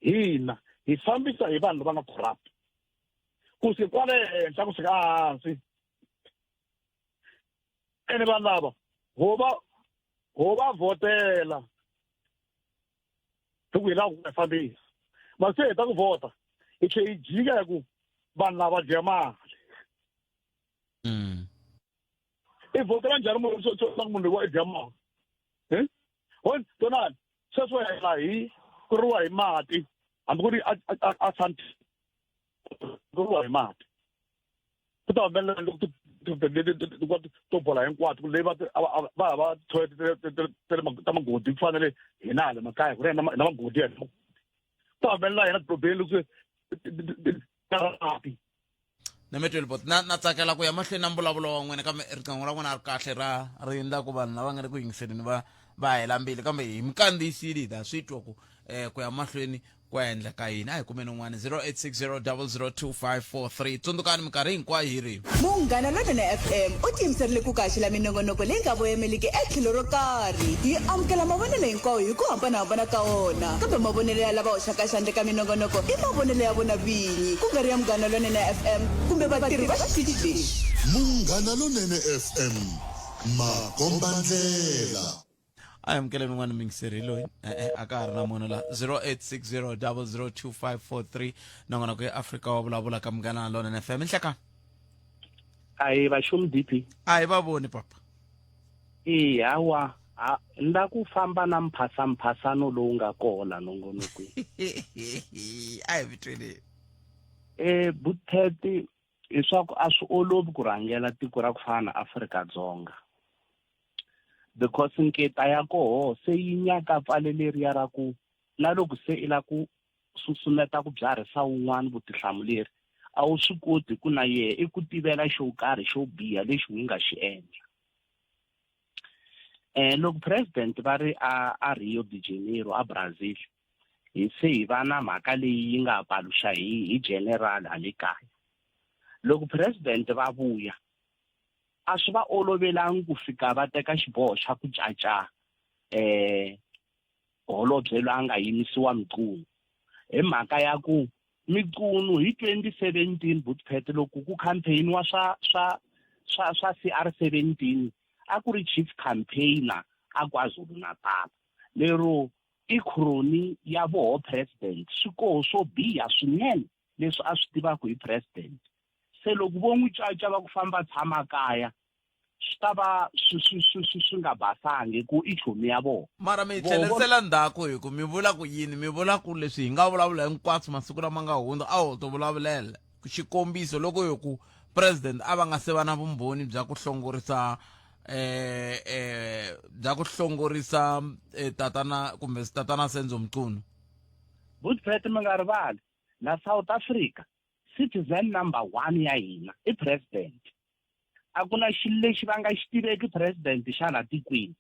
hina hi fambisa hi vanhu lava nga corrupt ku se kwale henhla ku fika hansi ene vanhu lava ho va votela ku hi lava ku fambisa ma se hi ta ku vota hi tlhe hi jika hi ku vanhu lava dya mali i votela njhani munhu loko i dya mali tonani sweswo hela hi ku riwa hi mati hambi ku ri a santi ku riwa hi mati ku ta humelela loko to bola hinkwato leyi va hava toilet ta magodi ku fanele hina hala makaya ku ri na magodi ya ta bella yena probelo ku tarapi Nemetwele bot na tsakela ku ya mahlweni na mbulavulo wa n'wina kambe riqingho ra n'wina ri kahle ra ri endla ku vanhu lava nga ri ku yingiseleni va hela mbili kambe hi mikandziyisile ta swi twa ku ya mahlweni ku endla ka yini a hi kumeni un'wana 0860002543 tsundzukani minkarhi hinkwayo hi ri Munghana Lonene FM u tiyimiserile ku kaxela minongonoko leyi nga voyameliki etlhelo ro karhi yi amukela mavonelo hinkwawo hi ku hambanahambana ka wona kambe mavonelo ya lava hoxaka xandla ka minongonoko i mavonelo ya vona vinyi ku nga ri ya Munghana Lonene FM kumbe vatirhi va xitichi lexi. Munghana Lonene FM makombandlela. a hi amukeleni un'wana mingiseri loyi a ka ha ri na munhu la 0860002543 nongonoko ya Afrika wa vulavula ka Munghana Lonene FM nhleka ayi vashumi DP a hi va voni papa hawa nda ku famba na mphasano lowu nga kona nongonokweni a hi vitwele Butheti leswaku a swi olovi ku rhangela tiko ra ku fana na Afrika-Dzonga because nketa ya koho se yi nyaka pfaleleriya ra ku na loko se i la ku susumeta ku byarisa wun'wana vutihlamuleri a wu swi koti ku na yehe i ku tivela xo karhi xo biha lexi wi nga xi endla loko president va ri a Rio de Janeiro a Brazil hi se hi va na mhaka leyi yi nga paluxa hi general hale kaya loko president va vuya a swi va olovelangi ku fika va teka xiboho xa ku caca holobye loyi a nga yimisiwa miqunu hi mhaka ya ku miqunu hi 2017 Buthphet loko ku campaign wa swa CR17 a ku ri chief campaigner a KwaZulu Natal lero ikhroni ya voho president swi koho swo biha swinene leswi a swi tivaka hi president se loko vo n'wi caca va ku famba tshama kaya swi ta va swi nga basangi ku i chomi ya vona mara mi tlherisela ndzhaku hi ku mi vula ku yini mi vula ku leswi hi nga vulavula hinkwaswo masiku lama nga hundza a ho to vulavulela xikombiso loko hi ku president a va nga se va na vumbhoni bya ku hlongorisa tatana kumbe tatana Senzo Mchunu Buthphet mi nga rivali na South Africa citizen number 1 ya hina i president a ku na xilo lexi va nga xi tiveki president xa la tikweni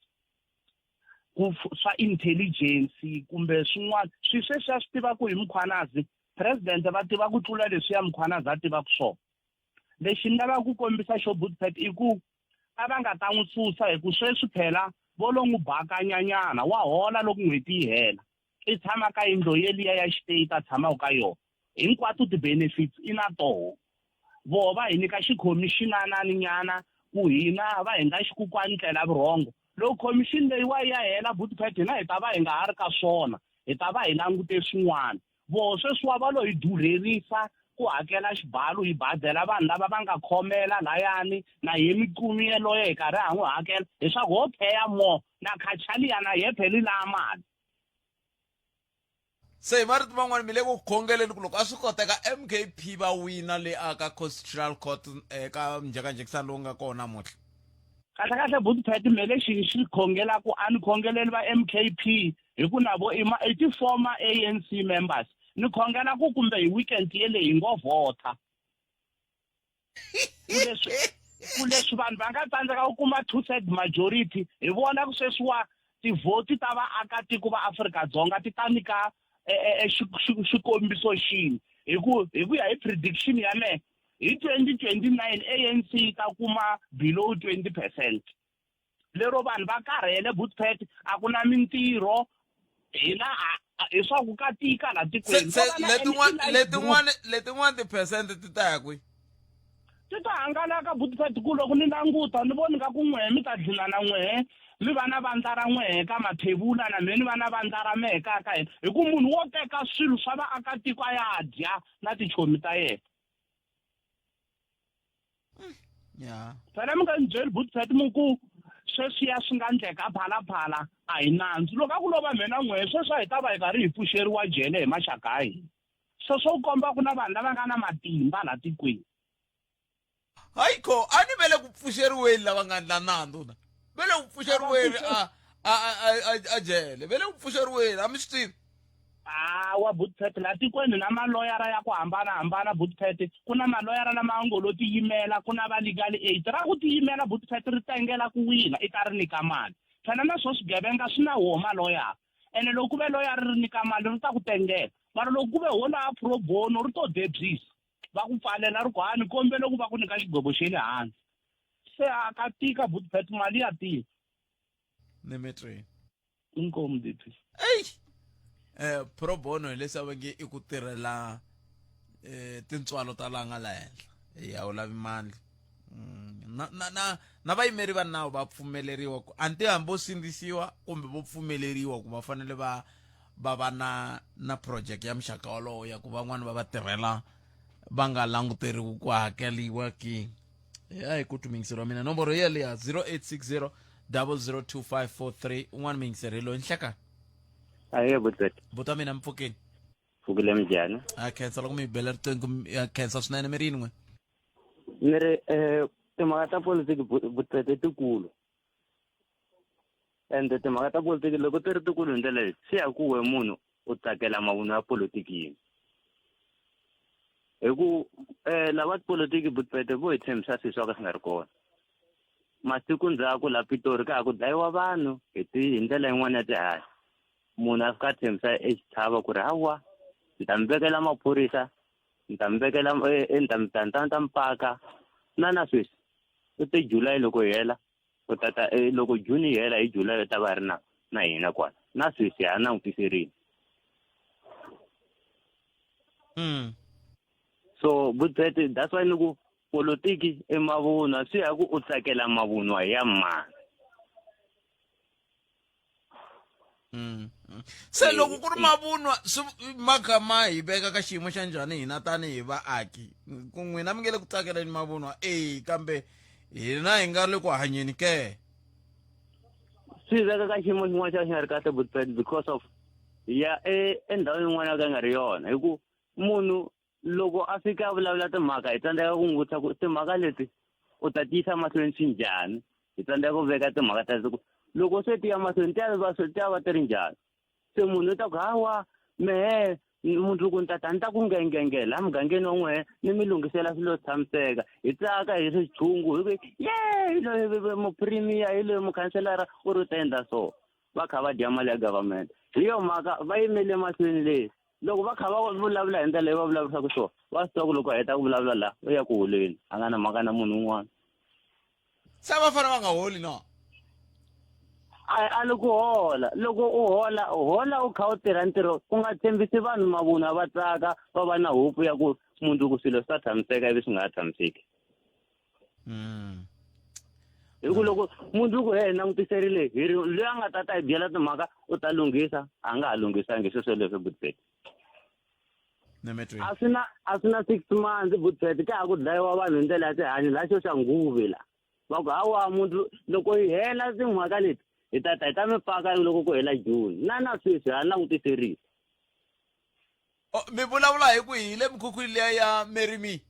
ku swa intelligence kumbe swin'wana swi sweswi a swi tivaka hi Mkhwanazi president va tiva ku tlula leswi ya Mkhwanazi a tivaka swona lexi ni lavaka ku kombisa xo Buthphet i ku a va nga ta n'wi susa hi ku sweswi phela vo lo n'wi bakanyanyana wa hola loko n'hweti yi hela i tshama ka yindlo yeliya ya state a tshamaka ka yona hinkwato ti-benefits i na toho vo va hi nyika xikhomishinanani nyana ku hina va hi nga xikukwani tlela vurhongo loko commission leyiwa ya hela Buthphet hina hi ta va hi nga ha ri ka swona hi ta va hi langute swin'wana vo sweswiwa va lo hi durherisa ku hakela xibalo hi badela vanhu lava va nga khomela layani na hi miqumi yeloyo hi karhi ha n'wi hakela leswaku ho pheya mo na khachaliya na hi pheli laha mali se hi marito man'wana mi le ku khongeleni ku loko a swi koteka MKP va wina le aka constitutional court eka njhekanjhekisano lowu nga kona namuntlha kahle Buthphet me lexi xi khongela ku a ni khongeleli va MKP hi ku na vo i ti-former ANC members ni khongela ku kumbe hi weekend yele hi ngo vota ku leswi vanhu va nga tsandzeka ku kuma 2/3 majority hi vona ku sweswiwa tivhoti ta vaakatiko va Afrika-Dzonga ti ta nyika xikombiso xini hi ku ya hi prediction ya me hi 2029 ANC ta kuma below 20%. Lero vanhu va karhele Buthphet a ku na mintirho hina leswaku ka tika la tikweni letin'wana ti-percent ti ta ya kwi ti ta hangalaka Buthphet ku loko ni languta ni voni ka ku n'wehe mi ta dlina na n'wehe mi va na vandla ra n'wehe ka mathebula na meni va na vandla ra mehe ka hina hi ku munhu wo teka swilo swa vaakatiko a ya dya na tichomi ta yena phela mi nga ni byeli Buthphet mu ku sweswiya swi nga endleka phalaphala a hi nandzu loko a ku lova mina n'wehe sweswi hi ta va hi karhi hi pfuxeriwa jele hi maxaka ya hina swo komba ku na vanhu lava nga na matimba la tikweni hayikho a ni vele ku pfuxeriweni lava nga endla nandzu na vele ku pfuxeriweni a jele vele ku pfuxeriweni a mi swi tivi wa Bootpet la tikweni na maloyara ya ku hambanahambana Bootpet ku na maloyara lama ngo lo tiyimela ku na va legal aid ra ku tiyimela Bootpet ri tengela ku wina eka ri nyika mali phela na swo swigevenga swi na wo maloyara ene loko ku ve loyara ri nyika mali ri ta ku tengela mara loko ku ve wona a pro bono ri to debisa va ku pfalela ri ku hani kombela ku va ku nyika xigwebo xe le hansi se a ka tika Bootpet mali ya tika Nemetri inkomu dithi pro bono leswi va nge i ku tirhela tintswalo ta langa la henhla ya u lavi mali na vayimeri va nawu va pfumeleriwa ku anti hambi vo sindzisiwa kumbe vo pfumeleriwa ku va fanele va va na project ya muxaka wolowo ya ku van'wani va va tirhela va nga languteriwi ku hakeliwa ki hi ku tumingiseriwa mina nomboro ya leya 0860 002543 un'wana mingiserelo nhlaka aye Bootpet buta mina mpfukeni fukile mjani khensa loko mi bela riqingho khensa swinene mi rini n'we ni ri timhaka ta politiki Bootpet i tikulu ende timhaka ta politiki loko ti ri tikulu hi ndlela leyi swi ya ku we munhu u tsakela mavunwa ya politiki yini hi ku lava tipolotiki Bootpet vo hi tshembisa swilo swo ka swi nga ri kona masiku ndzhaku la Pitori ka ha ku dlayiwa vanhu hi ndlela yin'wana ya tihanyi munhu a fika a tshembisa exitshava ku ri hawa ni ta mi vekela maphorisa ni ta mi vekela ni ta mpaka na sweswi u te July loko hi hela u tata loko June yi hela hi July u ta va ri na hina kwana na sweswi a langutiserini so Bootpet that's why ni ku politiki i mavunwa swi ya ku u tsakela mavunwa ya mani se loko ku ri mavunwa magama hi veka ka xiyimo xa njhani hina tanihi vaaki ku n'wina mi nge le ku tsakeleni mavunwa kambe hina hi nga le ku hanyeni ke swi veka ka xiyimo xin'wana xa xi nga ri kahle Bootpet because of ya endhawini yin'wana yo ka yi nga ri yona hi ku munhu loko a fika a vulavula timhaka hi tsandzeka ku n'wi vutisa ku timhaka leti u ta ti yisa mahlweni swi njhani hi tsandzeka ku veka timhaka ta siku loko se ti ya mahlweni ti ya va ti ri njhani se munhu u ta ku hawa mehe mundzuku ni ta ku ngengengela mugangeni wa n'wehe ni mi lunghisela swilo swi tshamiseka hi tsaka hi switshungu hi ku ye muprimiya hi loyi mukhanselara u ri u ta endla so va kha va dya mali ya government hi yo mhaka va yimele mahlweni lesi loko va kha va vulavula hi ndlela leyi va vulavurisaka swona va swi tiva ku loko a heta ku vulavula laha u ya ku holeni a nga na mhaka na munhu un'wana se va fane va nga holi no a loko loko u hola u kha u tirha ntirho ku nga tshembisi vanhu mavunwa va tsaka va va na hopu ya ku mundzuku swilo swi ta tshamiseka ivi swi nga ha tshamiseki hi ku loko mundzuku hi langutiserile hi ri loyi a nga ta hi byela timhaka u ta lunghisa a nga ha lunghisangi sweswo leswi Bootpet a swi na 6 months Bootpet ka ha ku dlayiwa vanhu hi ndlela ya tihanyi la xo xa nguvi la va ku hawa munhu loko hi hela timhaka leti hi ta mi paka loko ku hela June na sweswi ha langutiserile mi vulavula hi ku hi le mikhukhwini liya ya Merimi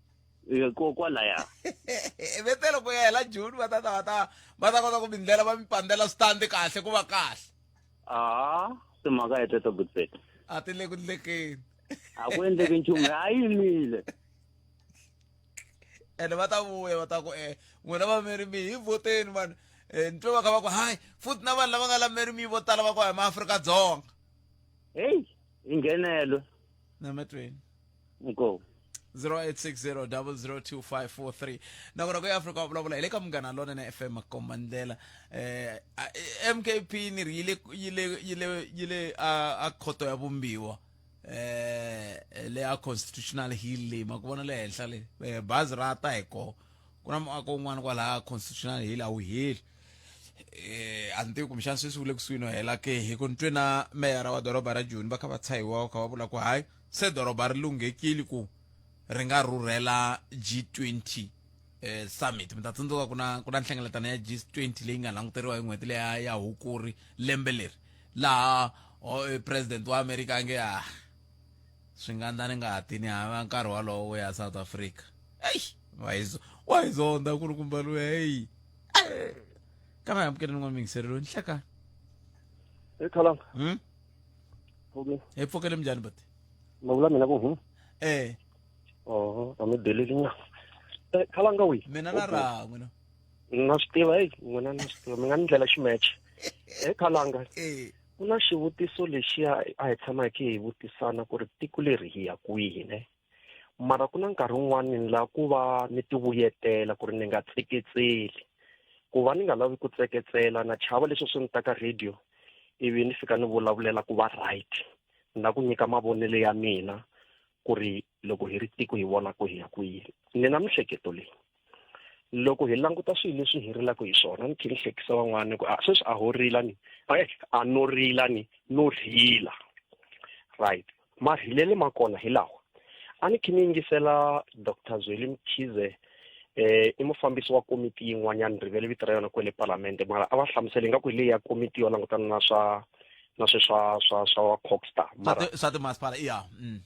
kwalaya vete loko ya hela June va ta kota ku mindlela va mi pandela switandi kahle ku va kahle timhaka hi teto Bootpet a ti le ku ndlekeni a ku endleki nchumu ha yimile ene va ta vuya va ta ku n'wina va Merimi hi voteni vanhu ni twa va kha va ku hayi futhi na vanhu lava nga la Merimi vo tala va ku hi maAfrika-Dzonga heyi hi nghenelo nemetweni inkomu 0860 002543 nakona ku eAfrika wa vulavula hi le ka Munghana Lonene FM Komandlela MKP ni ri yile a khoto ya vumbiwa le a constitutional hill le ma ku vona le henhla le bazi ra ta hiko ku na muako un'wana kwala constitutional hill a wu heli a ni tivi kumbexana sweswi wu le kusuhi no hela ke hi ku ni twe na meyara wa doroba ra Joni va kha va tshayiwa kha va vula ku hayi se doroba ri lunghekile ku ri nga rhurhela G20 summit mi ta tsundzuka ku na nhlengeletano ya G20 leyi nga languteriwa hi n'hweti leya ya Hukuri lembe leri laha president wa America a nge swi nga ndla ni nga hatini hava nkarhi walowo ya South Africa wa hi zonda ku ri kumba loyi kambe amukele n'wana mingiserelo nhlaka Thalanga Okay. Hi pfukele mjani but? Mavula mina ku Oh, ami delelinya. Khalanga wi. Mina na ra n'wina. Na switiva n'wina na switiva mi nga ni ndlela ximeche. Khalanga. Ku na xivutiso lexiya a hi tshamaka hi vutisana ku ri tiko leri hi ya kwihi ne. Mara ku na nkarhi wun'wani la ku va ni ti vuyetela ku ri ni nga tseketseli. Ku va ni nga lavi ku tseketsela na chava leswi swi ni ta ka radio ivi ni fika ni vulavulela ku va right na ku nyika mavonelo ya mina ku ri loko hi ri tiko hi vona ku hi ya kwihi. Ni na mihleketo leyi loko hi languta swilo leswi hi rilaka hi swona ni tlhela hlekisa van'wana ku sweswi a horila ni a no rila ni no rila right marilele ma kona hi lawa a ni khini yingisela Dr. Zweli Mkhize i mufambisi wa komiti yin'wanyana rivele vito ra yona kwele parlamente mara a va hlamusele nga ku leyi ya komiti yo langutana na swa Cockstar mara swa timasipala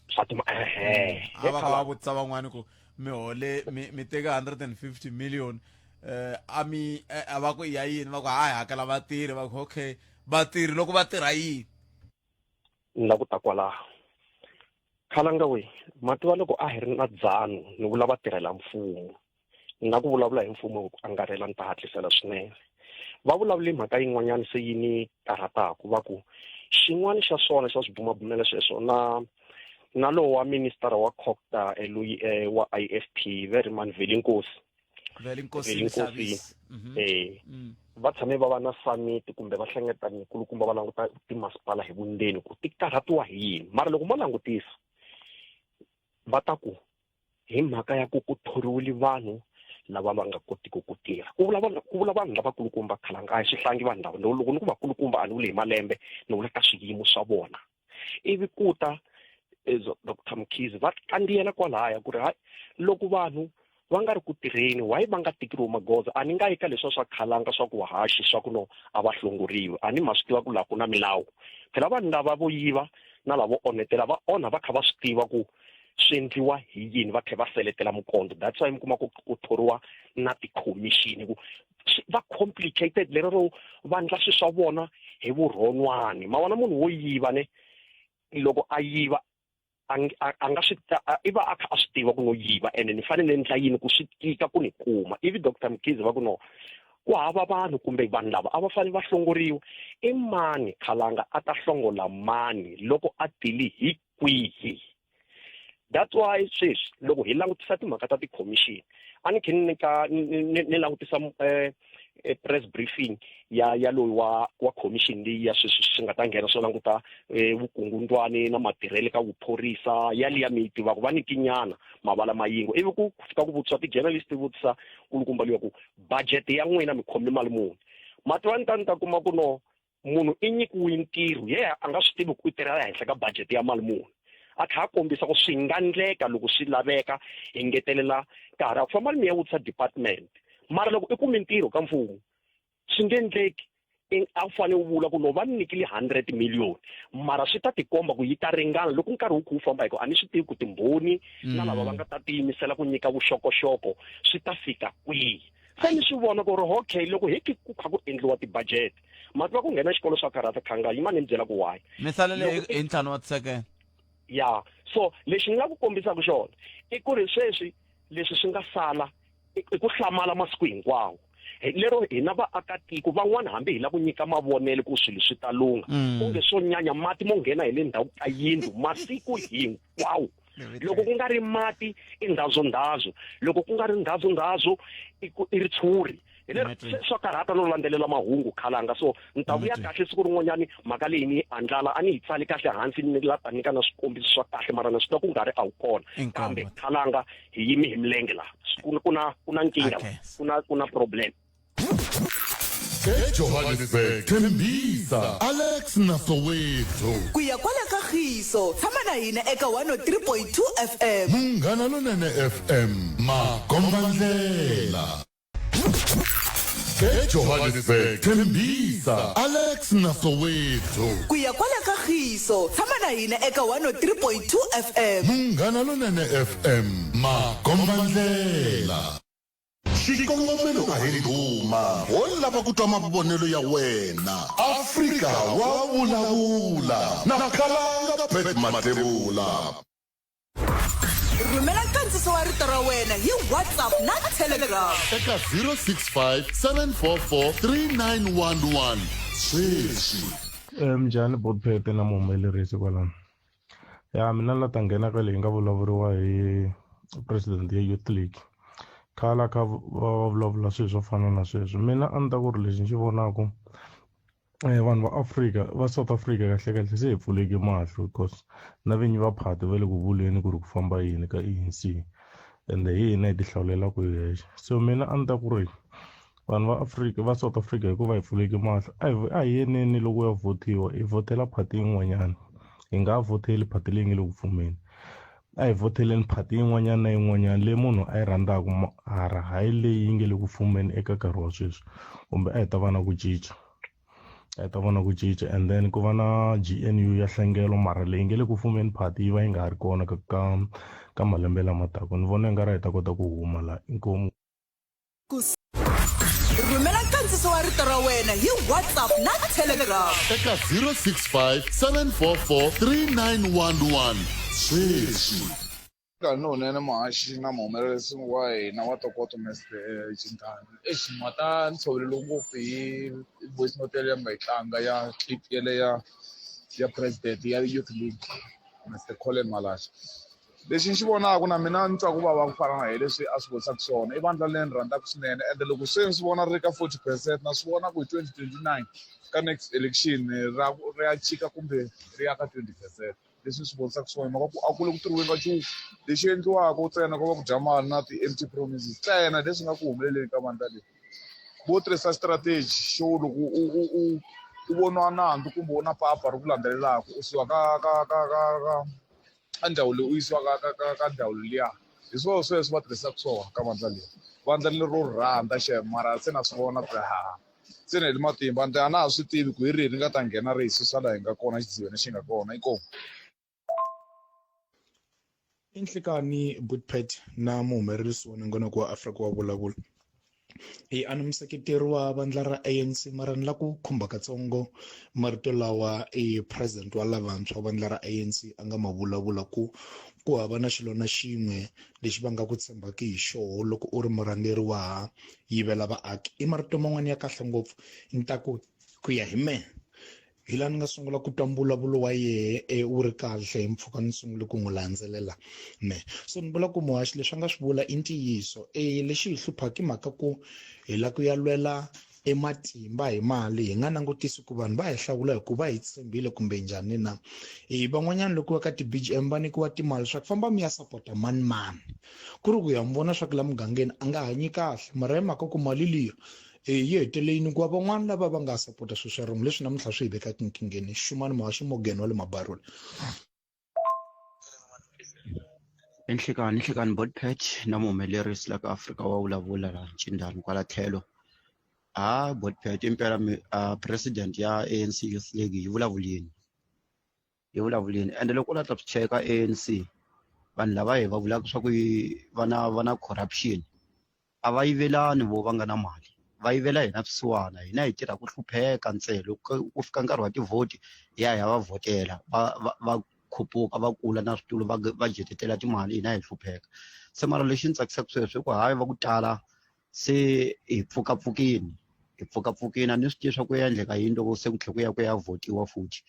swa va vutisa van'wana ku mi hole mi teka 150 million a va ku ya yini va ku hayi hakela vatirhi va ku okay vatirhi loko va tirha yini la ku ta kwala Khalanga we mativa loko a hi ri na dzanu ni vula va tirhela mfumo na ku vulavula hi mfumo ku angarhela ni ta hatlisela swinene va vulavule mhaka yin'wanyana se yi ni karhataku va ku xin'wana xa swona xa swibumabumela sweswo na lowu wa minister wa Cockstar loyi wa IFP very man Velinkosi va tshame va va na summit kumbe va hlengetana kulukumba va languta timasipala hi vundeni ku ti karhatiwa hi yini mara loko mo langutisa va ta ku hi mhaka ya ku thoriwile vanhu lava va nga kotiki ku tirha ku vula vanhu lava kulukumba Khalanga a hi swihlangi vanhu lava loko ni ku va kulukumba a ni vuli hi malembe ni vula ka swiyimo swa vona ivi kuta Dr. Mkhize va kandziyela kwalaya ku ri hayi loko vanhu va nga ri ku tirheni why va nga tekeriwi magoza a ni nga yi ka leswa swa Khalanga swa ku haxi swa ku no a va hlongoriwi a ni ma swi tiva ku laha ku na milawu phela vanhu lava vo yiva na lavo onhetela va onha va kha va swi tiva ku swi endliwa hi yini va tlhela va seletela mukondo that's why mi kuma ku thoriwa na ti-commission ku va complicated lero vandla swi swa vona hi vurhon'wani ma vona munhu wo yiva ne loko a yiva a nga swi i va a kha a swi tiva ku no yiva ene ni fanele ni endla yini ku swi tika ku ni kuma ivi Dr. Mkhize va ku no ku hava vanhu kumbe vanhu lava a va fanele va hlongoriwa i mani Khalanga a ta hlongola mani loko a tili hi kwihi that's why sweswi loko hi langutisa timhaka ta ti-commission a ni khini ni langutisa press briefing ya loyi wa commission leyi ya swi nga ta nghena swo languta vukungundwani na matirhelo ka vuphorisa ya mi tiva ku va ni kinyana mavala mayingo ivi ku fika ku vutisa ti-journalist vutisa kulukumba liwa ku budget ya n'wina mi khome mali muni mativa ni ta kuma ku no munhu i nyikiwe ntirho a nga swi tivi ku i tirhela henhla ka budget ya mali muni a kha a kombisa ku swi nga ndleka loko swi laveka hi ngetelela nkarhi a ku famba mi ya vutisa department mara loko i kume ntirho ka mfumo swi nge endleki a wu fanele u vula ku no va nyikile 100 million mara swi ta tikomba ku yi ta ringana loko nkarhi wu kha wu famba hi ku a ni swi tivi ku timbhoni na lava va nga ta tiyimisela ku nyika vuxokoxoko swi ta fika kwihi se ni swi vona ku ri okay loko hi ku kha ku endliwa ti-budget mativa ku nghena xikolo swa karhata khanga yi ma ni byela ku why misalele hi ntlhanu wa tisecond ya so lexi ni nga ku kombisaka xona i ku ri sweswi leswi swi nga sala i ku hlamala masiku hinkwawo lero hina vaakatiko van'wana hambi hi la ku nyika mavonelo ku swilo swi ta lunga onge swo nyanya mati mo nghena hi le ndhawu ka yindlu masiku hinkwawo loko ku nga ri mati i ndhazondhazo loko ku nga ri ndhazondhazo i ritshuri swa karhata no landzelela mahungu Khalanga so ni ta vuya kahle siku rin'wanyani mhaka leyi ni andlala a ni yi tsali kahle hansi ni la ta nyika na swikombiso swa kahle mara na swi tiva ku nga ri a wu kona kambe Khalanga hi yimi hi milenge laha ku na nkingha ku na problem eJohannesburg Thembisa Alex Nasowethu kuya kwala kagiso tshama na hina eka 103.2 FM Munghana Lonene FM Magombandlela eJohannesburg Thembisa Alex Nasowethu kuya kwala kagiso tshama na hina eka 103.2 FM Munghana Lonene FM Magombandlela xikongomelo a hi ndhuma wo lava ku twa mavonelo ya wena. Afrika wa vulavula na Khalanga Pet Matebula. rhumela nkandziso wa rito ra wena hi WhatsApp na Telegram eka 065 744 3911. Sweswi Mjani Bodpete na muhumelerisi kwalano. Ya mina la ta nghena ka leyi nga vulavuriwa hi president ya Youth League. Khala ka va vulavula swilo swo fana na sweswo. Mina a ni ta ku ri lexi ni xi vonaka vanhu va Afrika va South Africa kahle se hi pfuleke mahlo because na vinyi va phati va le ku vuleni ku ri ku famba yini ka ANC ende hi hina hi ti hlawulelaka hi hexe. So mina a ni ta ku ri vanhu va Afrika va South Africa hikuva hi pfuleke mahlo a hi yeneni loko ya votiwa hi votela phati yin'wanyana hi nga voteli phati leyi nga le ku pfumeni. A hi voteleni phati yin'wanyana na yin'wanyana leyi munhu a yi rhandzaka mara hayi leyi nga le ku pfumeni eka nkarhi wa sweswi kumbe a hi ta va na ku cinca. And then ku va na GNU ya nhlengelo mara leyi nga le ku pfumeni phati yi va yi nga ha ri kona ka malembe lama taka. Ni vona nga hi ta kota ku huma la inkomu. rhumela nkandziso wa rito ra wena hi WhatsApp na Telegram eka 065 744 3911. Sweswi Kanone mahashi na muhumelerisi wa hina wa Tokoto Mr Chintani mata ntshovelo ngopfu hi voice note ya nga yi tlanga ya clip yele ya president ya Youth League Mr Colin Malashe. Lexi xi vonaka na mina ni twa ku vava ku fana na hi leswi a swi votisaka swona i vandla leri rhandzaka swinene ende loko se ni swi vona ri ka 40% na swi vona ku hi 2029 ka next election ri ya chika kumbe ri ya ka 20%. Leswi swi votisaka swona maka ku a kule ku tirhiweni ka nchumu lexi endliwaka ntsena ko va ku dya mali na ti-empty promises ntsena leswi nga ku humeleleni ka vandla leyi. Vo tirhisa strategy xo loko u voniwa nandzu kumbe u na papa ri ku landzelelaka u suka ka ndhawu leyi u yisiwaka ka ndhawu liya hi sweswo va tirhisaka swona ka vandla leyi. Vandla lero rhandza xe mara se na swi vona ku se na hi matimba ande a na ha swi tivi ku hi rihi ri nga ta nghena ri hi susa laha hi nga kona xidziveni xi nga kona inkomu. Inhlikani Budpet na muhumelerisi wa nongonoko wa Afrika wa vulavula. A ni museketeri wa vandla ra ANC mara ni la ku khumba katsongo marito lawa president wa lavantshwa vandla ra ANC a nga ma vulavula ku hava na xilo na xin'we lexi va nga ku tshembaki hi xoho loko u ri murhangeri wa yivela vaaki. I marito man'wana ya kahle ngopfu ni ta ku ya hi mehe hi laha ni nga sungula ku twa mbulavulo wa yehe wu ri kahle hi mpfhuka ni sungule ku n'wi landzelela me. So ni vula ku muhaxi leswi a nga swi vula i ntiyiso lexi hi hluphaka i mhaka ku hi la ku ya lwela matimba hi mali hi nga langutisi ku vanhu va hi hlawula hi ku va hi tshembile kumbe njhani na. Van'wanyana loko va ka ti-BGM va nyikiwa timali swa ku famba mi ya sapota mani ku ri ku ya mi vona swa ku la mugangeni a nga hanyi kahle mara hi mhaka ku mali liya yi heteleleni ku va van'wana lava va nga sapota swilo swa rin'we leswi namuntlha swi hi vekaka nkingheni. Xumani mahaxi Morgan wa le Mabarula. Inhlikani Bodpet na muhumelerisi la ka Afrika wa vulavula la Chindani kwala tlhelo. Bodpet impela president ya ANC Youth League yi vulavulini ende loko u la ta swi cheka ANC vanhu lava hi va vulaka swa ku vana corruption a va yivelani vo va nga na mali va yivela hina swisiwana hina hi tirha ku hlupheka ntsena loko ku fika nkarhi wa tivhoti ya va vhotela va khupuka va kula na switulu va jetetela timali hina hi hlupheka. Se mara lexi ni tsakisaka sweswo ku hayi va ku tala se hi pfukapfukini a ni swi tivi swa ku endleka yini loko se ku tlhe ku ya votiwa futhi.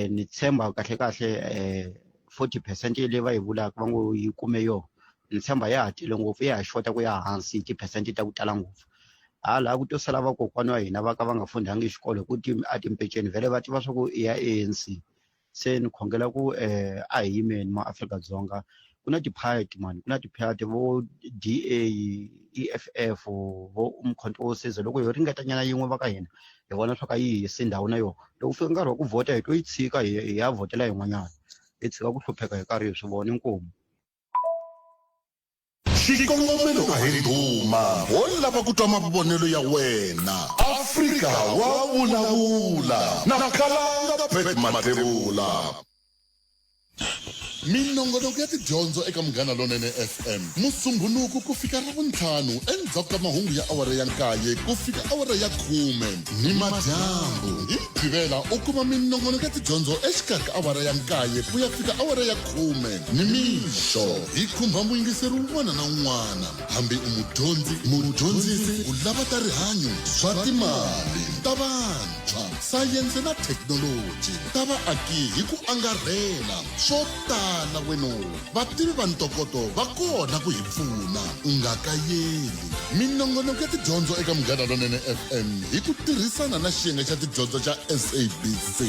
Ni tshemba kahle 40% leyi va yi vulaka va ngo yi kume yona ni tshemba ya ha tele ngopfu ya ha xota ku ya hansi ti-percent ta ku tala ngopfu. Laha ku to sala vakokwani wa hina va ka va nga fundangi xikolo hi ku a timpeceni vhele va tiva swa ku i ya ANC. Se ni khongela ku a hi yimeni maAfrika-Dzonga ku na ti-party mani ku na ti-party vo DA EFF vo umkhonto wo siza loko hi ringetanyana yin'we va ka hina hi vona swa ka yi hisi ndhawu na yona loko fika nkarhi wa ku vhota hi to yi tshika hi ya vhotela yin'wanyana hi tshika ku hlupheka hi karhi hi swi vona inkomu. xikongomelo a hi ndhuma wo lava ku twa mavonelo ya wena. Afrika wa vulavula na Khalanga Pet Matebula. minongonoko ya tidyondzo eka Munghana Lonene FM musumbunuku ku fika Ravuntlhanu endzhaku ka mahungu ya awara ya 9 ku fika awara ya 10 ni madyambu. Hi Mugqivela u kuma minongonoko ya tidyondzo exikarhi ka awara ya 9 ku ya fika awara ya 10 ni mixo. Hi khumba muyingiseri un'wana na un'wana, hambi u mudyondzisi, u lava ta rihanyu, swa timali, ta vantshwa, sayense na thekinoloji, ta vaaki hi ku angarhela, swo tala wenu. Vativi va ntokoto va kona ku hi pfuna, u nga kayeli. Minongonoko ya tidyondzo eka Munghana Lonene FM hi ku tirhisana na xiyenge xa tidyondzo xa SABC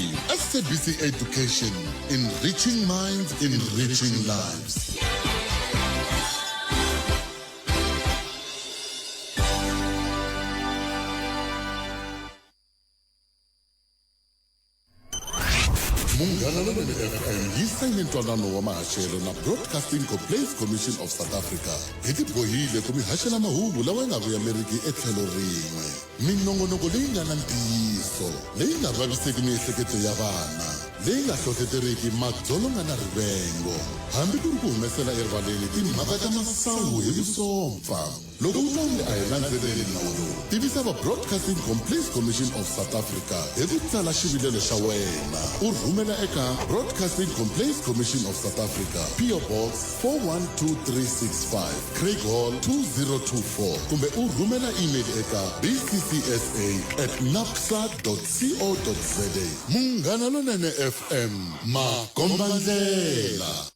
Education, enriching minds, enriching lives. Munghana Lonene FM yi sayine ntwanano wa mahashelo na Broadcasting Complaints Commission of South Africa. Hi tibohile ku mi haxela mahungu lawa ya nga vuyameriki etlhelo rin'we. Minongonoko leyi nga na ntiyiso, leyi nga vaviseki miehleketo ya vana, leyi nga hlohloteriki madzolonga na rivengo, hambi ku ri ku humesela erivaleni timhaka ta masangu hi vusopfa. Loko u tsangi a hi landzeleli nawu lowu, tivisa va Broadcasting Complaints Commission of South Africa hi ku tsala xivilelo xa wena. U rhumela eka Broadcasting Complaints Commission of South Africa, PO Box 412365, Craig Hall 2024, kumbe u rhumela email eka bccsa@napsa.co.za. Munghana Lonene FM, makombandlela.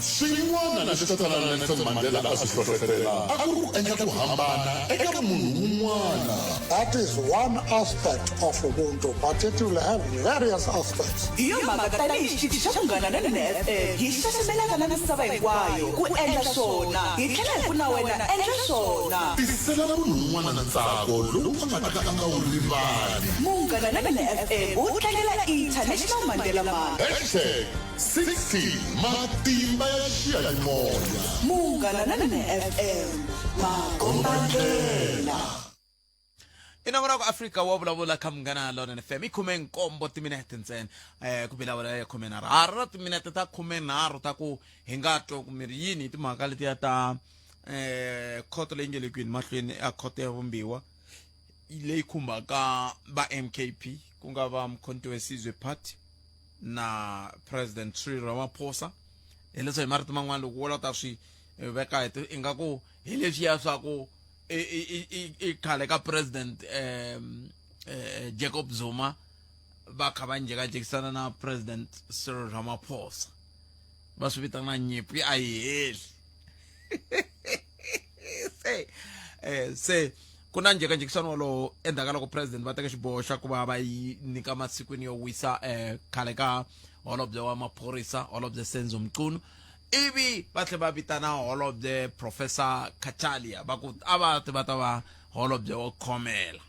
Swin'wana leswi tatana Nelson Mandela a swi hlohlotela a ku ri ku endla ku hambana eka munhu un'wana. That is one aspect of Ubuntu, but it will have various aspects. Hi yo mhaka tanihi xitichi xa Munghana Lonene FM hi xaxamelaka na misava hinkwayo ku endla swona, hi tlhela hi pfuna wena endla swona. Tisela munhu un'wana na ntsako lowu a nga ta ka a nga wu rivali. Munghana Lonene FM wu tlangela International Mandela Month. #60 matimba ya xiyanimoya. Munghana Lonene FM, makombandlela. Inongona ku Afrika wa vulavula kha Munghana Lonene FM 17 timinete ntsena ku vulavula ya 13 timinete ta 13 ta ku hi nga twa ku miri yini timhaka leti ya ta khoto leyi nge le kwini mahlweni a khoto ya vumbiwa leyi khumbaka ba MKP ku nga va Mkhonto we Sizwe Party na President Cyril Ramaphosa. Leswo hi marito man'wana loko wola ta swi veka ingaku hi leswi ya swa ku i khale ka President Jacob Zuma va kha va njekajekisana na President Cyril Ramaphosa, va swi vitana nyimpi a yi heli. Se ku na njekajekisana wolowo endzhaku ka loko President va teka xiboho xa ku va va yi nyika masikwini yo wisa khale ka holobye wa maphorisa, holobye Senzo Mchunu, ivi va tlhela va vitana holobye Professor Khatshaliya va ku a va ti va ta va holobye wo khomela,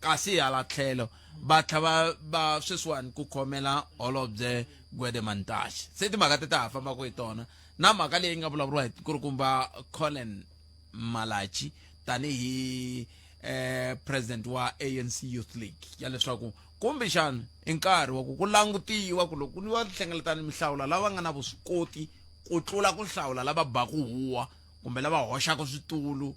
kasi hala tlhelo va tlhela va sweswiwani ku khomela holobye Gwede Mantashe. Se timhaka ti ta ha famba ku hi tona na mhaka leyi nga vulavuriwa hi ku ri kumba Colin Malachi tanihi president wa ANC Youth League ya leswaku kumbexana i nkarhi wa ku langutiwa ku loko ni va hlengeletana mihlawula lava nga na vuswikoti ku tlula ku hlawula lava baku huwa kumbe lava hoxaka switulu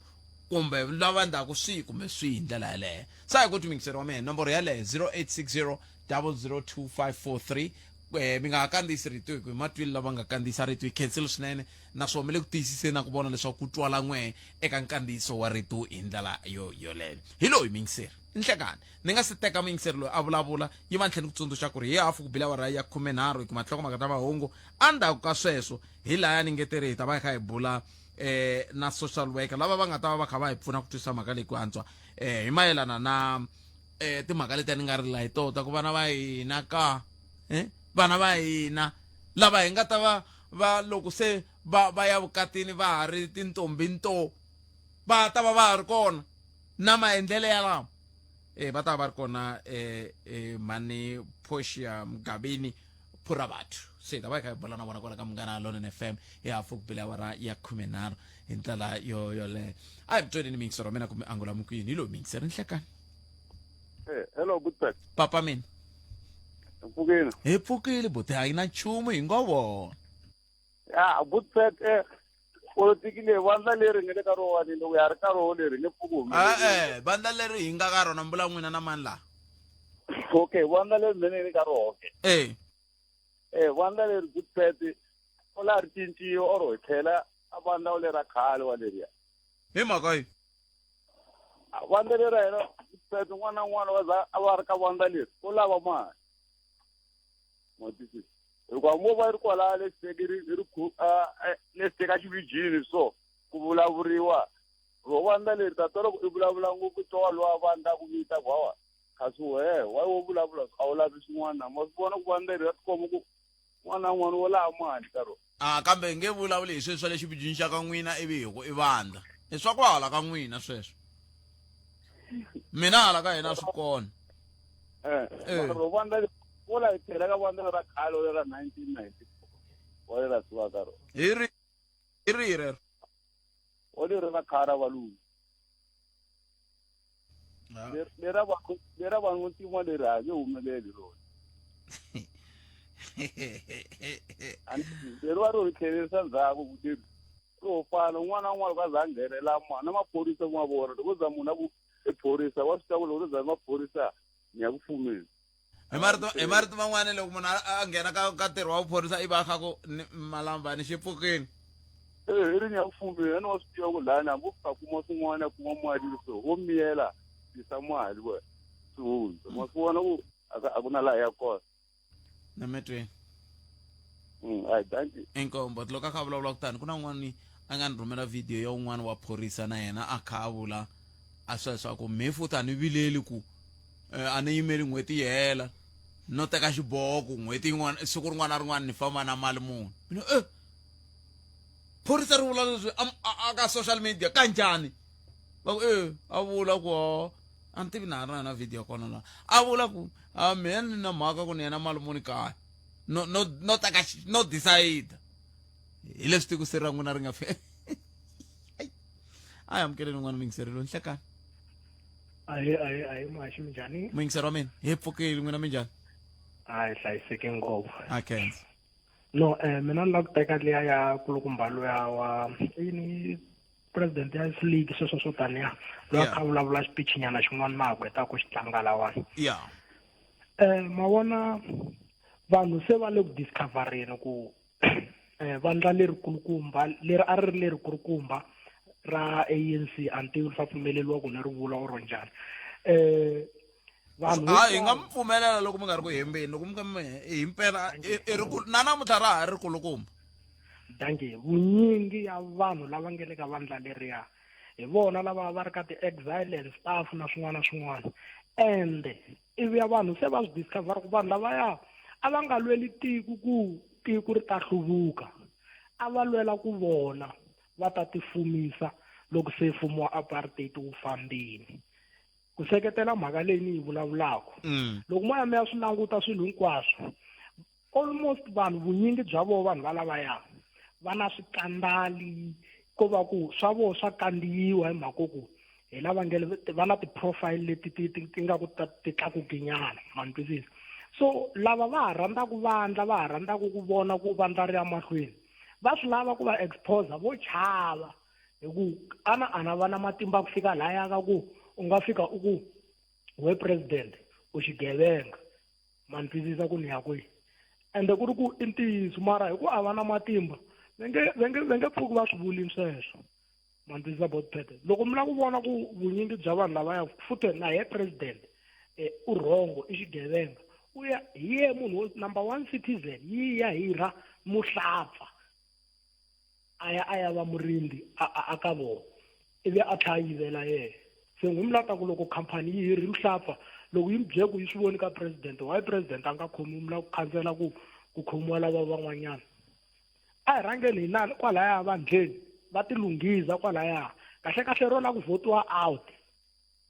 kumbe lava ndhaku swihi kumbe swihi ndlela yaleyo. Sa hi ku timingiseri wa mina nomboro yaleyo 0860 002543. Mi nga kandziyisi rito hi ku matwili lava nga kandziyisa rito hi cancel swinene, naswona mi le ku tiyisiseni na ku vona leswaku ku twala n'we eka nkandziyiso wa rito hi ndlela yoleyo. Hi loyi mingiseri nhlekani ni nga se teka mingiseri loyi a vulavula yi va ntlheni ku tsundzuxa ku ri hi hafu ku bila wara ya 13 hi ku matlhoko maka ta mahungu endzhaku ka sweswo hi laya ni ngeteri hi ta va hi kha hi bula na social worker lava va nga ta va kha va hi pfuna ku twisisa mhaka leyi ku antswa hi mayelana na timhaka leti ni nga ri la hi tota ku vana va hina ka vana va hina lava hi nga ta va loko se va ya vukatini va ha ri tintombi nto va ta va ha ri kona na maendlelo ya lama va ta va ri kona mani Portia Mgabini Phurabathu. Se ta va kha bula na vona kwala ka Munghana Lonene FM hi hafu ku bila wara ya 13 hi ndlela yole. A hi bitsweni ni mingisero mina kumbe angula mukuyini hi lo mingisero nhlekani. Hello good pet. Papa mina Pfukile. Hi pfukile bote a yi na nchumu hi ngo vona. Ya Bootpet politiki leyi vandla leri nga le ka rona loko ya ri ka rona leri nge pfuki vandla leri hi nga ka rona mbula n'wina na mani laha. Okay, vandla leri ndzeni ka rona. Vandla leri Bootpet o la ri cinciyo or hi tlhela a vandla o lera khale wa leriya. Hi mhaka yi. Vandla leri ra hina Bootpet n'wana na n'wana a va ri ka vandla leri o lava mali. Matisi. Hikuva mo va ri kwala le teka xivijini so ku vulavuriwa ro vandla leri tata loko i vulavula ngopfu twa lowa vandla ku vita vawa kasi wa wo vulavula a wu lavi swin'wana ma swi vona ku vandla leri ra tikomba ku n'wana na n'wana wo lava mali ka rona. Kambe nge vulavuli hi sweswo le xivijini xa ka n'wina ivi hi ku i vandla i swa ku hala ka n'wina sweswo mina hala ka hina swi kona. Ro vandla Ola hi tlhela ka vandla ra khale ra 1994 wa lera suka ka rona. Hi rihi rero? O leri ra khale ra valungu. Lera vanhu ntima leri a nge humeleli rona. Leri va ro hi tlhelerisa ndzhaku ku ro fana n'wana na n'wana ka za nghenela na maphorisa ma vona loko za munhu a ku i phorisa wa swi tiva ku loko za maphorisa ni ya ku fumeni. Hi marito man'wana loko munhu a nghena ka ntirho wa vuphorisa i va kha ku malambani xi pfukini. I ri ni ya ku fumeni a ni wa swi tiva ku lani hambi u fika kuma swin'wana ya kuma mali so wo miyela tisa mali we swi hundza ma swi vona ku a ku na laha ya kona. Na metweni. Thank you. Inkombo loko a kha vulavula kutani ku na n'wana a nga ni rhumela video ya un'wana wa phorisa na yena a kha a vula a sweswo ku me futhi a ni vileli ku a ni yimeli n'hweti yi hela no teka xiboho ku n'hweti yin'wana siku rin'wana na rin'wana ni famba na mali muni. Mina phorisa ri vula leswi a ka social media ka njhani va ku a vula ku a ni tivi na ha ri na video kona laha a vula ku mina ni na mhaka ku ni yena mali muni kaya no teka no decide hi leswi tiku siri ra n'wina ri nga a hi amukeleni n'wana mingiserelo nhlekani. Ayi Mashi minjhani? Mingisero wa mina hi pfukile n'wina minjhani? Hayi hlayiseke ngopfu. Khensa. No mina ni lava ku teka liya ya kulukumba luya wa yini president ya league sweswo swo taniya loyi a kha vulavula xipichinyana xin'wana ma ha kweta ku xi tlanga lawani. Ma vona vanhu se va le ku discovereni ku vandla leri kulukumba leri a ri leri kulukumba ra ANC until fa pfumeleliwa ku na ri vula or njhani. Vanhu hi nga mpfumelela loko mi nga ri ku hembeni loko mi nga hi mpela na namuntlha ra ha ri kulukumba. Danke vunyingi ya vanhu lava nge le ka vandla leriya hi vona lava va ri ka ti-exile and staff na swin'wana na swin'wana and ivi ya vanhu se va swi discover ku vanhu lavaya a va nga lweli tiko ku tiko ri ta hluvuka a va lwela ku vona va ta tifumisa loko se mfumo wa apartheid wu fambini ku seketela mhaka leyi ni yi vulavulaka. Loko mo ya mi ya swi languta swilo hinkwaswo almost vanhu vunyingi bya vona vanhu va lavaya va na swikandali ko va ku swa vona swa kandziyiwa hi mhaka ku hi lava nge va na ti-profile leti ti nga ku ti tlakukinyana ma ni twisisa. So lava va ha rhandzaka vandla va ha rhandzaka ku vona ku vandla ri ya mahlweni va swi lava ku va expose vo chava hi ku ana va na matimba ku fika laya ka ku u nga fika u ku we president u xigevenga ma ni twisisa ku ni ya kwihi ende ku ri ku i ntiyiso mara hi ku a va na matimba va nge pfuki va swi vulini sweswo ma ni twisisa Bootpet. Loko mi la ku vona ku vunyingi bya vanhu lavaya futhi na ye president u rhongo i xigevenga u ya hi ye munhu number 1 citizen yi ya hira muhlapfa a ya va murindi a ka vona ivi a tlhayivela yena se n'wi mi lata ku loko khampani yi hiri muhlapfa loko yi mi byele ku yi swi voni ka president why president a nga khomi mi la ku khansela ku khomiwa lava van'wanyana a hi rhangeni hina kwalaya vandleni va tilunghisa kwalaya kahle ro la ku votiwa out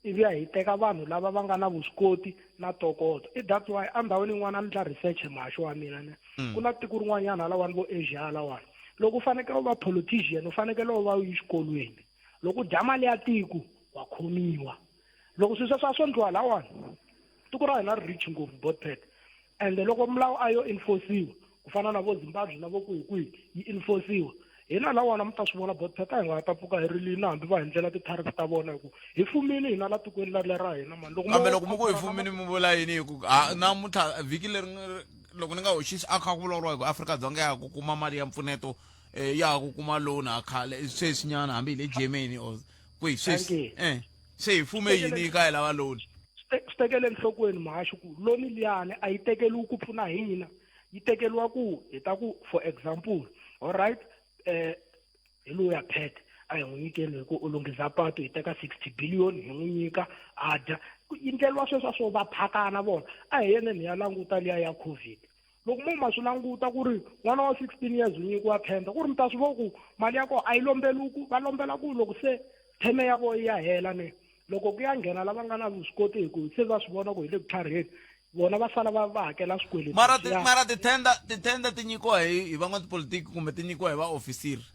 ivi hi teka vanhu lava va nga na vuswikoti na tokoto that's why andhawini yin'wana ni tla research maxo wa mina ne ku na tiko rin'wanyana lawani vo Asia lawani loko u fanekele u va politician u fanekele u va u yi xikolweni loko dya mali ya tiko wa khomiwa loko swilo swa swo ndliwa lawani tiko ra hina ri rich ngopfu Bootpet and loko milawu ayo enforciwa ku fana na vo Zimbabwe na vo kwihi yi enforciwa hina lawona mi ta swi vona botpheta hi nga ta pfuka hi rilini hambi va hindlela ti-tariff ta vona hi ku hi fumini hina la tikweni ra hina mani kambe loko mi ku hi fumini mi vula yini hi ku namuntlha vhiki leri loko ni nga hoxisi a kha ku vulavuriwa hi ku Afrika-Dzonga ya ku kuma mali ya mpfuneto ya ku kuma loan a khale sweswinyana hambi hi le Germany or kwihi sweswi se hi fume yini hi ka hi lava loan swi tekele enhlokweni mahaxi ku loan liyani a yi tekeliwi ku pfuna hina yi tekeliwa ku hi ta ku for example all right hi luya Phet a hi n'wi nyikeni hi ku u lunghisa patu hi teka 60 billion hi n'wi nyika a dya yi ndleliwa sweswo swo va phakana vona a hi yeneni ya languta liya ya COVID loko mo ma swi languta ku ri n'wana wa 16 years u nyikiwa tender ku ri mi ta swi vona ku mali ya kona a yi lombeli va lombela ku loko se theme ya vona ya hela ne loko ku ya nghena lava nga na vuswikoti hi ku se va swi vona ku hi le ku tlhariheni vona va sala va hakela swikweleti mara titenda ti nyikiwa hi van'watipolitiki kumbe ti nyikiwa hi vaofisiri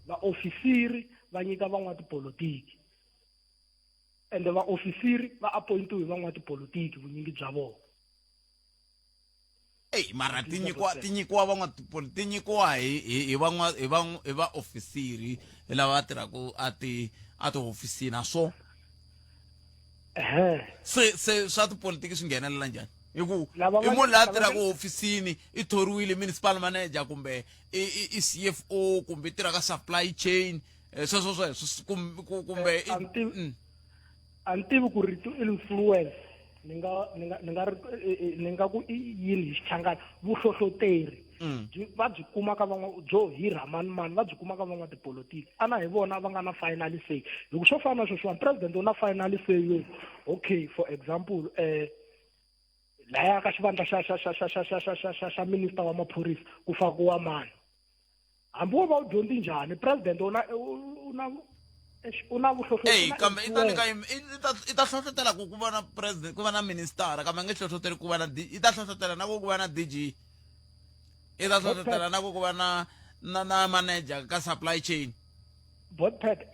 vaofisiri va nyika van'watipolitiki ende vaofisiri va appointiwa hi van'watipolitiki vunyingi bya vona mara ti nyikiwa van'watipolitiki ti nyikiwa hi vaofisiri lava va tirhaka a tihofisini na so se swa tipolitiki swi nghenelela njhani hi ku i munhu la tirhaka hofisini i thoriwile municipal manager kumbe i CFO kumbe i tirhaka supply chain sweswo kumbe a ni tivi ku ri influence ni nga ku yini hi xichangani vuhlohloteri va byi kuma ka byo hirha mani va byi kuma ka van'watipolitiki ana hi vona va nga na final say hi ku swo fana na sweswiwani president u na final say yo okay for example laya ka xivandla xa minister wa maphorisa ku fakiwa mani hambi wo va u dyondzi njhani president u na vuhlohloteri kambe i ta hlohlotela ku va na president ku va na minister kambe nge hlohloteli ku va na i ta hlohlotela na ku va na DG i ta hlohlotela na ku va na manager ka supply chain Phet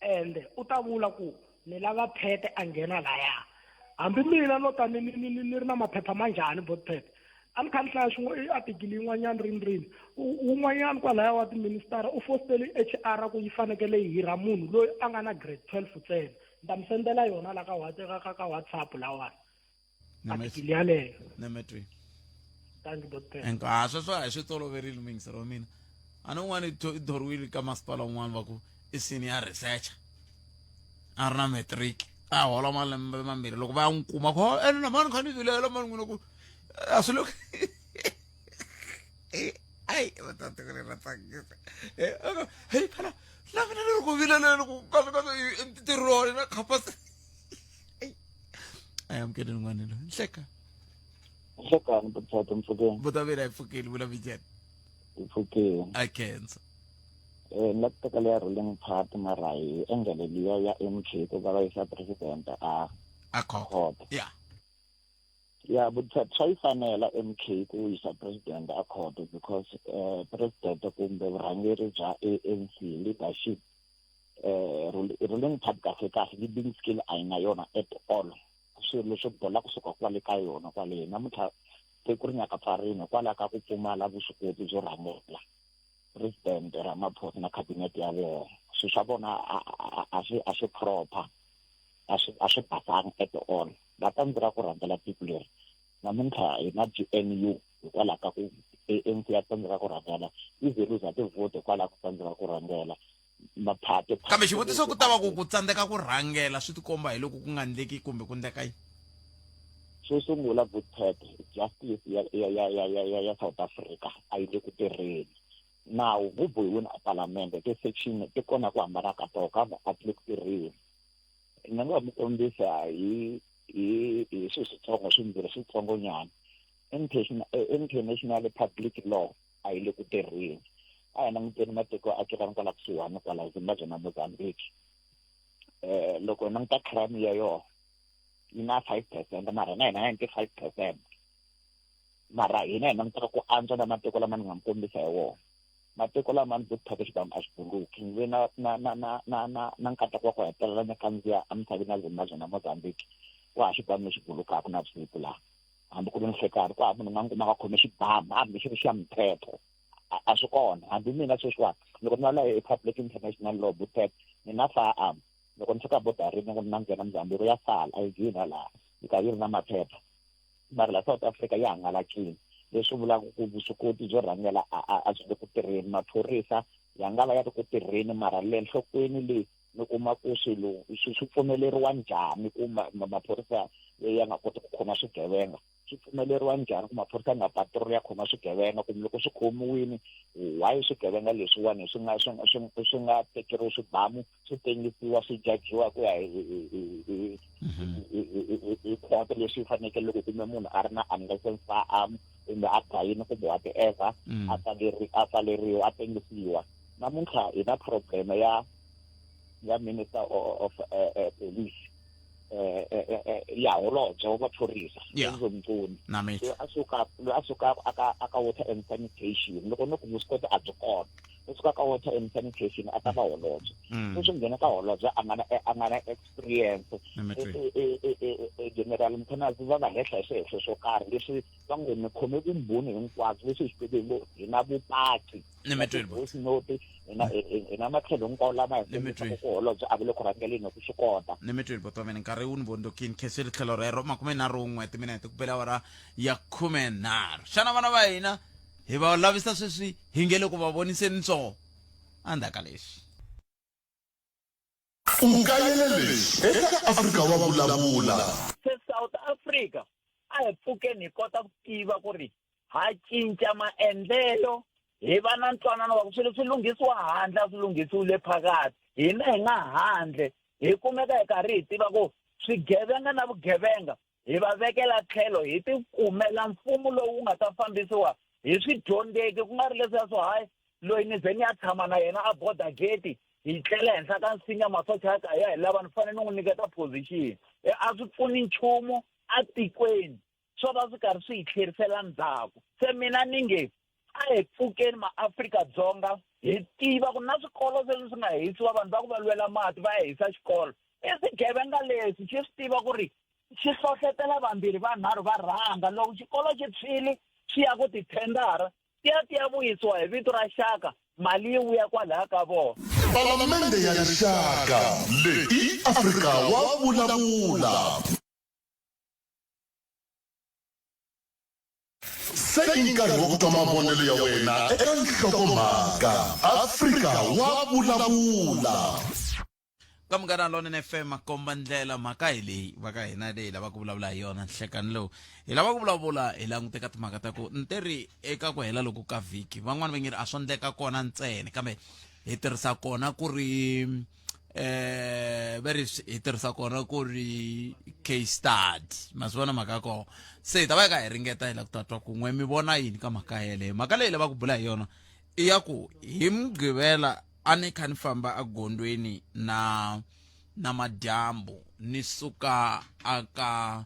and u ta vula ku ni lava Phet a nghena laya hambi mina no ta ni ri na maphepha manjhani Phet a ni kha ni hlaya swin'we article yin'wanyana rini un'wanyana kwalaya wa tiministara u fostele HR ku yi fanekele yi hirha munhu loyi a nga na grade 12 ntsena ni ta mi sendela yona la ka WhatsApp lawani article yaleyo nemetwi thank you Phet sweswo a hi swi toloverile mingisero wa mina a ni un'wana i thoriwile ka masipala un'wana va ku i senior researcher a ri na matric a hola malembe mambirhi loko va ya n'wi kuma ko na mani kha ni vilela mani n'wina ku a swi loko ai va ta teka ra tsakisa hey phela la mina loko vilela ku kaze ntirho na khapasi ai am kidding n'wana lo nhleka Hlekani bothatha mfukeni. Botavela ifukeni vula vijana. Ifukeni. I can't. La teka le ruling party marai engele liya ya MK ko ba isa president a court. Yeah. Yeah, but try fanela MK ko isa president a court because president kumbe vurhangeri bya ANC leadership ruling party ka leading skill aina yona at all. Swilo swo bola kusuka kwale ka yona kwale namuntlha ku ri nyaka pfarini kwala ka ku pfumala vuswikoti byo rhangela president Ramaphosa na cabinet ya vona swi swa vona a swi proper a swi basanga at all va tsandzeka ku rhangela tiko leri namuntlha hi na GNU kwala ka ku ANC ya tsandzeka ku rhangela izelu za tivote kwala ku tsandzeka ku rhangela maphati kambe xivutiso ku tava ku tsandzeka ku rhangela swi tikomba hi loko ku nga ndleki kumbe ku ndleka yini xo sungula Phet justice ya South Africa a yi le ku tirheni nawu wu bohiwile a palamende ti-section ti kona ku hambana ka tona kambe a ti le ku tirheni ni nga mi kombisa hi swilo switsongo swimbirhi switsongonyana international public law a yi le ku tirheni a hi languteni matiko a tirhani kwala kusuhani kwala Zimbabwe na Mozambique loko hi languta crime ya yona yi na 5% mara na hina 95% mara hina hi langutaka ku antswa na matiko lama ni nga mi kombisa hi wona matiko lama ni Phet xibambu a xi buluki ni ve na nkateko wa ku hetelela ni kandziya a misaveni na Zimbabwe na Mozambique wa ha xibambu lexi bulukaka na vusiku laha hambi ku ri nhlekani ku hava munhu nga kuma ka khome xibamu hambi xi ri xa mthetho a swi kona hambi mina sweswiwani loko ni va la public international law butet ni na firearm loko ni fika bodarini ni na nghena Mozambique ya sala a yi gcina laha yi ka yi ri na maphepha mara la South Africa ya hangalakile leswi vulaka ku vuswikoti byo rhangela a byi le ku tirheni maphorisa ya nga va ya ri ku tirheni mara le nhlokweni leyi ni kuma ku swilo swi pfumeleriwa njhani ku maphorisa ya nga koti ku khoma swigevenga swi pfumeleriwa njhani ku maphorisa ya nga patrol ya khoma swigevenga kumbe loko swi khomiwini why swigevenga leswiwani swi nga tekeriwi swibamu swi tengisiwa swi jajiwa ku ya hi khoto leswi fanekele loko kumbe munhu a ri na unlicensed firearm kumbe a dlayini kumbe whatever a pfaleriwa a tengisiwa namuntlha hi na problem ya minister of police ya holobye wa maphorisa Enzo Mtoni asuka aka water and sanitation loko no ku vuswikoti a byi kona asuka ka water and sanitation a ta va holobye leswi nghena ka holobye a nga na experience general Mkhwanazi va hehla hi swihehlo swo karhi leswi va ngo mi khome vumbhoni hinkwabyo leswi hi swi hi na vupaki na matlhelo hinkwawo lama hi ku holobye a vile ku rhangeleni ku swi kota ni mi twile botomeni nkarhi wu ni vondokin kheseli tlhelo rero 31 timinete ku bela awara ya 13 xana vana va hina hi va lavisa sweswi hi nge le ku va voniseni ntsoo andaka lexi Ungayelele eka Afrika wa vulavula. Se South Africa a hi pfukeni hi kota ku tiva ku ri ha cinca maendlelo hi va na ntwanano wa ku swilo swi lunghisiwa handle a swi lunghisiwile phakathi hina hi nga handle hi kumeka hi karhi hi tiva ku swigevenga na vugevenga hi va vekela tlhelo hi ti kumela mfumo lowu nga ta fambisiwa hi swidyondzeki ku nga ri leswiya swo hayi loyi ni ze ni ya tshama na yena a border gate hi tlela henhla ka nsinya masocha ya ka ya hi lava ni fanele ni n'wi nyiketa position a swi pfuni nchumu a tikweni swo va swi karhi swi hi tlherisela ndzhaku se mina ni nge a hi pfukeni maAfrika-Dzonga hi tiva ku na swikolo leswi swi nga hisiwa vanhu va ku va lwela mati va ya hisa xikolo i swigevenga leswi xi swi tiva ku ri xi hlohlotela vambirhi vanharhu va rhanga loko xikolo xi tshwile xi ya ku tithendara ti ya vuyisiwa hi vito ra xaka mali yi vuya kwalaya ka vona Palamende ya rixaka leyi Afrika wa vulavula. Se nkarhi wa ku twa mavonelo ya wena eka nhlokomhaka Afrika wa vulavula. ka munghana lonene FM komba ndlela mhaka hi leyi va ka hina leyi lava ku vulavula hi yona nhlekani lowu hi lava ku vulavula hi langute ka timhaka ta ku ntirhi eka ku hela loko ka vhiki van'wana va nge a swo ndleka kona ntsena kambe hi tirhisa kona ku ri hi tirhisa kona ku ri case study ma swi vona mhaka kona se hi ta va hi ka hi ringeta hi la ku tatwa ku n'we mi vona yini ka mhaka yeleyo mhaka leyi lava ku bula hi yona i ya ku hi mugqivela a ni kha ni famba a gondweni na madyambu ni suka aka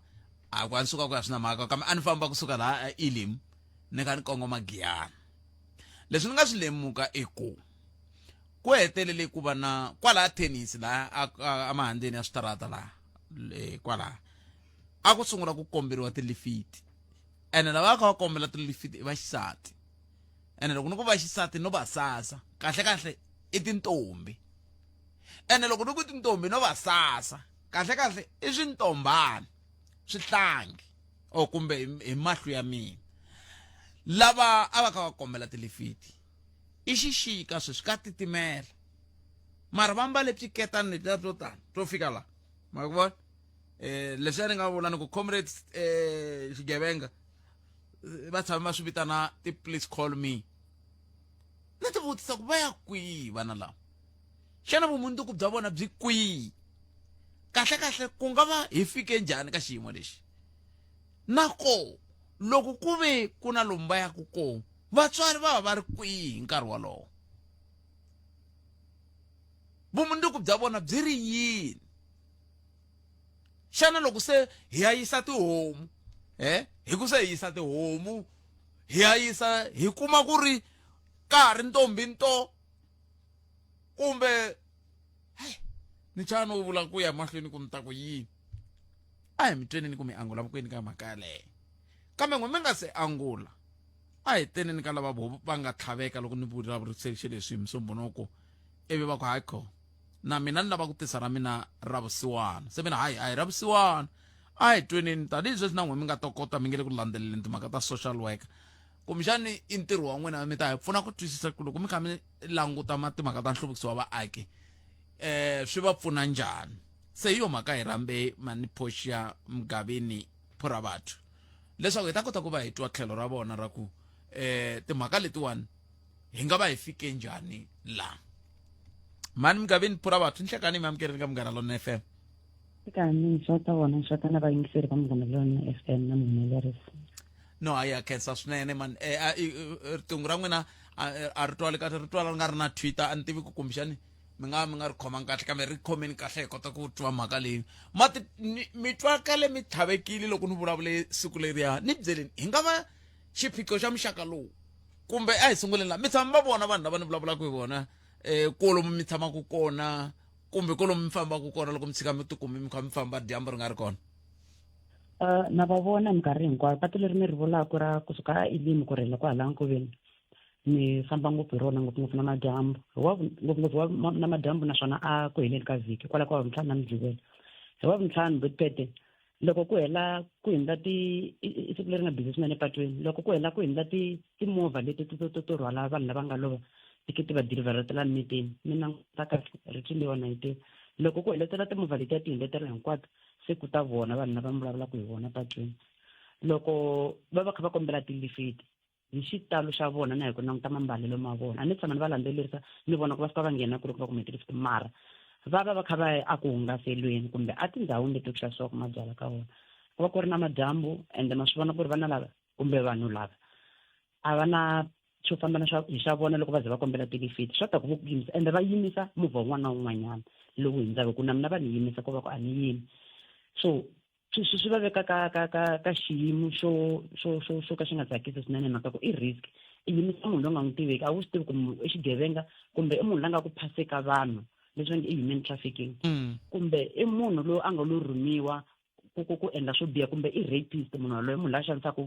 a ni suka ku ya swi na mhaka kambe a ni famba kusuka laha Elim ni kha ni kongoma Giyani leswi ni nga swi lemuka i ku hetelele ku va na kwalaha tennis laha a mahandzeni ya switarata laha kwalaha a ku sungula ku komberiwa tilifiti ene lava kha va kombela tilifiti i vaxisati ene loko ni ku vaxisati no va sasa kahle i tintombi ene loko ni ku tintombi no va sasa kahle i swintombana swihlangi o kumbe hi mahlo ya mina lava a va kha va kombela tilifiti i xixika sweswi ka titimela mara va mbale psiketani letiya to tani to fika la ma ku vona leswi ni nga vula ni ku comrades xigevenga va tshame va swi vitana ti-please call me ni ti vutisa ku va ya kwihi vana lava xana vumundzuku bya vona byi kwihi kahle ku nga va hi fike njhani ka xiyimo lexi nako loko ku ve ku na lomu va yaku kona vatswari va va ri kwihi hi nkarhi wolowo vumundzuku bya vona byi ri yini xana loko se hi ya yisa tihomu hi ku se hi yisa tihomu hi ya yisa hi kuma ku ri ka ha ri ntombi nto kumbe ni chava no vula ku ya mahlweni ku ni ta ku yini a hi mi tweneni ku mi angula vukweni ka mhaka yaleyo kambe n'we mi nga se angula a hi teneni ka lava va nga tlhaveka loko ni vulavurisexi leswi hi Musumbhunuku ivi va ku hayikho na mina ni lava ku tisa ra mina ra vusiwana se mina hayi a hi ra vusiwana a hi tweneni tanihi sweswi na n'we mi nga ta kota mi nge le ku landzeleleni timhaka ta social worker kumbexani i ntirho wa n'wina mi ta hi pfuna ku twisisa ku loko mi kha mi languta timhaka ta nhluvukiso wa vaaki swi va pfuna njhani se hi yo mhaka hi rambe Maniphosia Mgabeni Phuravathu leswaku hi ta kota ku va hi twa tlhelo ra vona ra ku timhaka letiwani hi nga va hi fike njhani la Mani Mgabeni Phuravathu nhlekani mi amukerile ka Munghana Lonene FM Kani xota vona xota na vayingiseri va Munghana Lonene FM na muhumelerisi no aya khensa swinene man ritungu ra n'wina a ri twali kahle ri twala ri nga ri na Twitter a ni tivi ku kumbexani mi nga ri khomangi kahle kambe ri khomeni kahle hi kota ku twa mhaka leyi mi twa kale mi tlhavekile loko ni vulavule siku leriya ni byeleni hi nga va xiphiqo xa muxaka lowu kumbe a hi sunguleni la mi tshama va vona vanhu lava ni vulavulaka hi vona kolomu mi tshamaka kona kumbe kolomu mi fambaka kona loko mi tshika mi tikumi mi kha mi famba dyambu ri nga ri kona na va vona minkarhi hinkwayo patu leri mi ri vulaka ra kusuka Elim ku rhela kwa hala Nkoveni ni famba ngopfu hi rona ngopfungopfu namadyambu ngopfungopfu namadyambu naswona a ku heleni ka vhiki kwala kwa Vuntlhanu na Mudlivela hi Wavuntlhanu Buttpete loko ku hela ku hindza siku leri nga busy swinene epatwini loko ku hela ku hindza timovha leti to rhwala vanhu lava nga lova tiketi va deliveretela mitini mi languta kahle ritini leyiwani hi tivi loko ku heletela timovha letiya ti hindletela hinkwato se ku ta vona vanhu lava mi vulavulaka hi vona patwini loko va va kha va kombela tilifiti hi xitalo xa vona na hi ku languta mambalelo ma vona a ni tshama ni va landzelerisa ni vona ku va fika va nghena ku ri ku va kume tilifiti mara va va kha va a ku hungaselweni kumbe a tindhawini leti ku xavisiwaka mabyala ka vona ku va ku ri na madyambu ende ma swi vona ku ri vana lava kumbe vanhu lava a va na xo famba na hi xa vona loko va ze va kombela tilifiti swa ta ku ku yimisa ende va yimisa movha wun'wana na wun'wanyana lowu hindzaka ku na mina va ni yimisa ku va ku a ni yimi so swi va veka ka xiyimo xo ka xi nga tsakisi swinene mhaka ku i risk i yimisa munhu loyi nga n'wi tiveki a wu swi tivi ku i xigevenga kumbe i munhu loyi nga ku phaseka vanhu leswi va nge i human trafficking kumbe i munhu loyi a nga lo rhumiwa ku endla swo biha kumbe i rapist munhu loyi munhu loyi a xanisaka